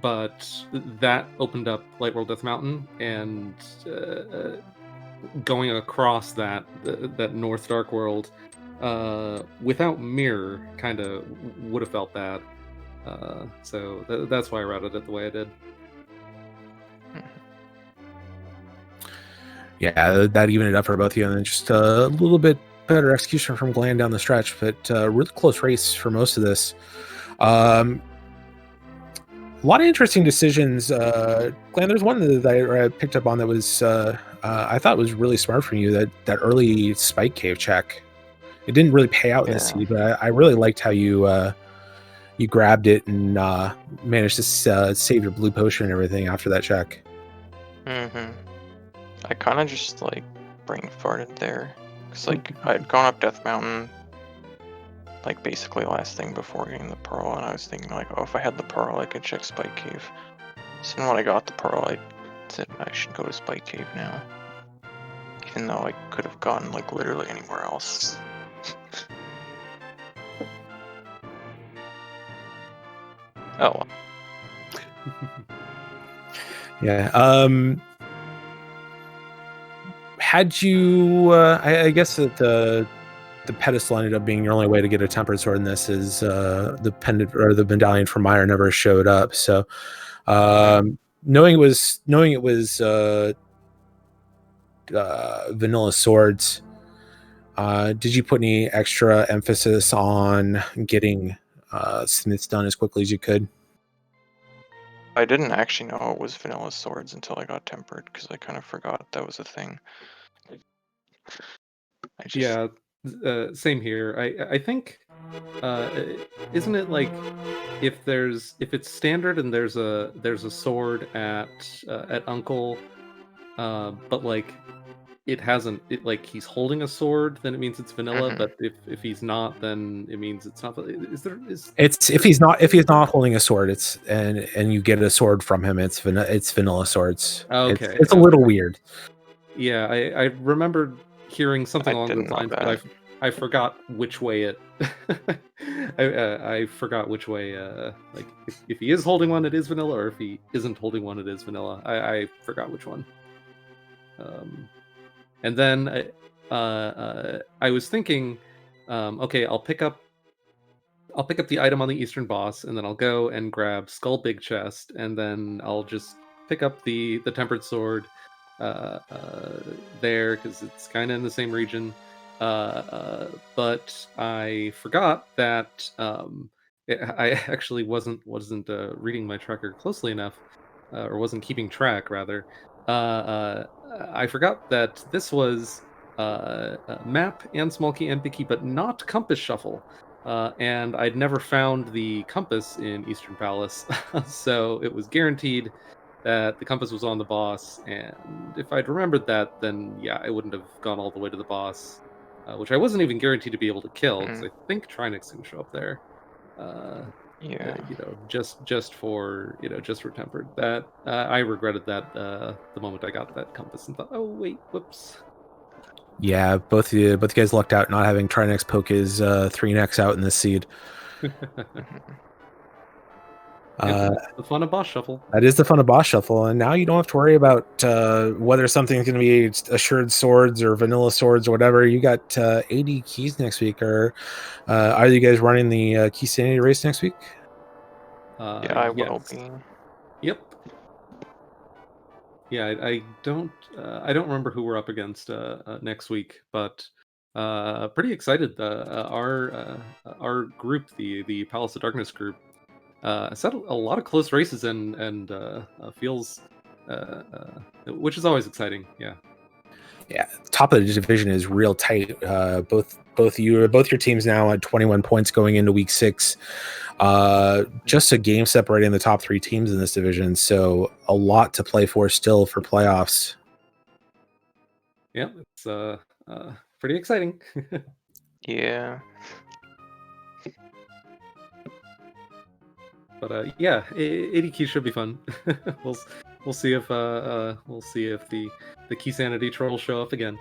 But that opened up Light World Death Mountain, and going across that North Dark World without Mirror kind of would have felt bad. So that's why I routed it the way I did. Yeah, that evened it up for both of you, and then just a little bit better execution from Glan down the stretch, but really close race for most of this. A lot of interesting decisions. Glan, there's one that I picked up on that was I thought was really smart from you. That early spike cave check. It didn't really pay out in this seed, but I really liked how you grabbed it and managed to save your blue potion and everything after that check. I kind of just like brain farted there, cause like I'd gone up Death Mountain, like basically last thing before getting the pearl, and I was thinking like, oh, if I had the pearl, I could check Spike Cave. So then when I got the pearl, I said I should go to Spike Cave now, even though I could have gone like literally anywhere else. Oh. Yeah. Had you? I guess that the pedestal ended up being your only way to get a tempered sword in this. Is the pendant or the medallion from Meyer never showed up. So, knowing it was vanilla swords, did you put any extra emphasis on getting smiths done as quickly as you could? I didn't actually know it was vanilla swords until I got tempered, because I kind of forgot that was a thing. Yeah, same here. I think isn't it like if it's standard and there's a sword at Uncle, but like it hasn't, like he's holding a sword, then it means it's vanilla. But if he's not, then it means it's not. It's if he's not holding a sword, it's and you get a sword from him, it's vanilla swords. Okay, it's a little weird. Yeah, I remembered hearing something along those lines, but I forgot which way it. I forgot which way. Like if he is holding one, it is vanilla, or if he isn't holding one, it is vanilla. I forgot which one. And then I was thinking, okay, I'll pick up the item on the Eastern boss, and then I'll go and grab Skull Big Chest, and then I'll just pick up the tempered sword there, because it's kind of in the same region. But I forgot that I actually wasn't reading my tracker closely enough, or wasn't keeping track rather. I forgot that this was map and small key and big key, but not compass shuffle. And I'd never found the compass in Eastern Palace, so it was guaranteed that the compass was on the boss. And if I'd remembered that, then yeah, I wouldn't have gone all the way to the boss, which I wasn't even guaranteed to be able to kill, because I think Trinix can show up there. Just for tempered. That I regretted that the moment I got that compass and thought, oh wait, whoops. Yeah, both you guys lucked out not having Trinix poke his 3-nex out in this seed. The fun of boss shuffle. That is the fun of boss shuffle, and now you don't have to worry about whether something's going to be assured swords or vanilla swords or whatever. You got 80 keys next week. Or are you guys running the key sanity race next week? Yeah, I will be. Yep. Yeah, I don't remember who we're up against next week, but pretty excited. Our group, the Palace of Darkness group, set a lot of close races and feels which is always exciting. Yeah. Yeah, top of the division is real tight. Both your teams now at 21 points going into week 6. Just a game separating the top 3 teams in this division, so a lot to play for still for playoffs. Yeah, it's pretty exciting. Yeah. But yeah, AD should be fun. we'll see if the key sanity trolls show up again.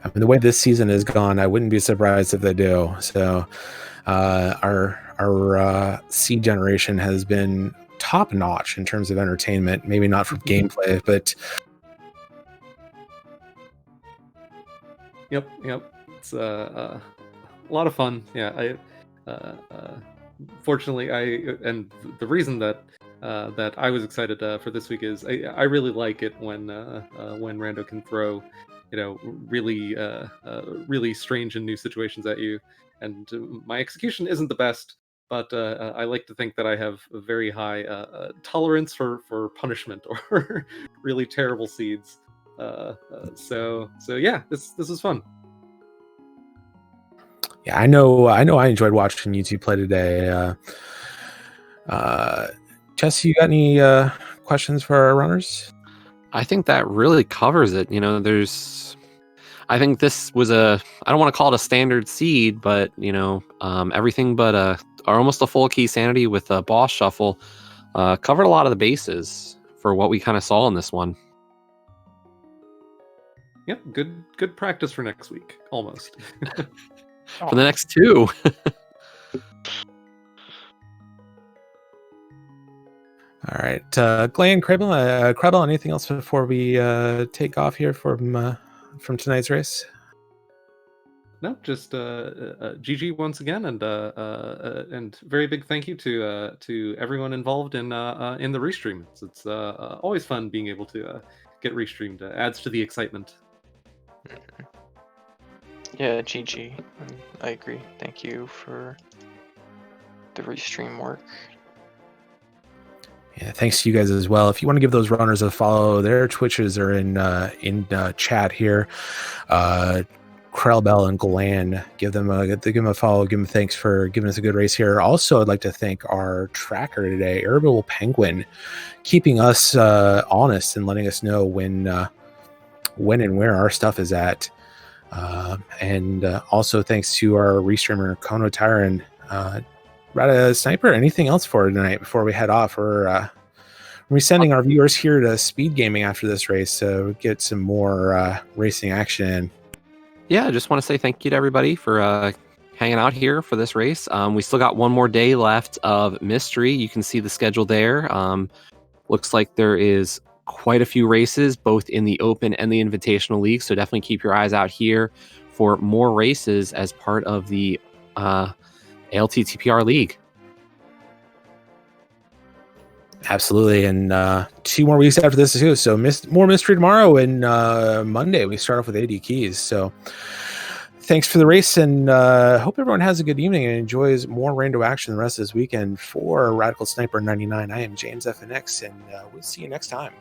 I mean, the way this season has gone, I wouldn't be surprised if they do. So our seed generation has been top notch in terms of entertainment. Maybe not from gameplay, but Yep. It's a lot of fun. Yeah, fortunately, and the reason that I was excited for this week is I really like it when Rando can throw, really really strange and new situations at you, and my execution isn't the best, but I like to think that I have a very high tolerance for punishment or really terrible seeds. So yeah, this is fun. yeah, I know I enjoyed watching you two play today. Jesse, you got any questions for our runners? I think that really covers it. I think this was I don't want to call it a standard seed, but everything but almost a full key sanity with a boss shuffle covered a lot of the bases for what we kind of saw in this one. Yep, good practice for next week, almost. For the next two. All right, Glan, krelbel, anything else before we take off here from tonight's race? No, just GG once again, and very big thank you to everyone involved in the restream. It's always fun being able to get restreamed. Adds to the excitement. Yeah, GG. I agree. Thank you for the restream work. Yeah, thanks to you guys as well. If you want to give those runners a follow, their Twitches are in chat here. krelbel and Glan, give them a follow, give them thanks for giving us a good race here. Also, I'd like to thank our tracker today, Herbal Penguin, keeping us honest and letting us know when and where our stuff is at. And also thanks to our restreamer Kono Tyron. Rada, Sniper, anything else for tonight before we head off? We're sending our viewers here to speed gaming after this race to get some more racing action. Yeah, I just want to say thank you to everybody for hanging out here for this race. We still got one more day left of Mystery. You can see the schedule there. Looks like there is quite a few races, both in the Open and the Invitational League. So definitely keep your eyes out here for more races as part of the ALTTPR League. Absolutely, and 2 more weeks after this too. So more Mystery tomorrow, and Monday we start off with AD Keys. So thanks for the race, and hope everyone has a good evening and enjoys more rando action the rest of this weekend. For Radical Sniper 99, I am James FNX, and we'll see you next time.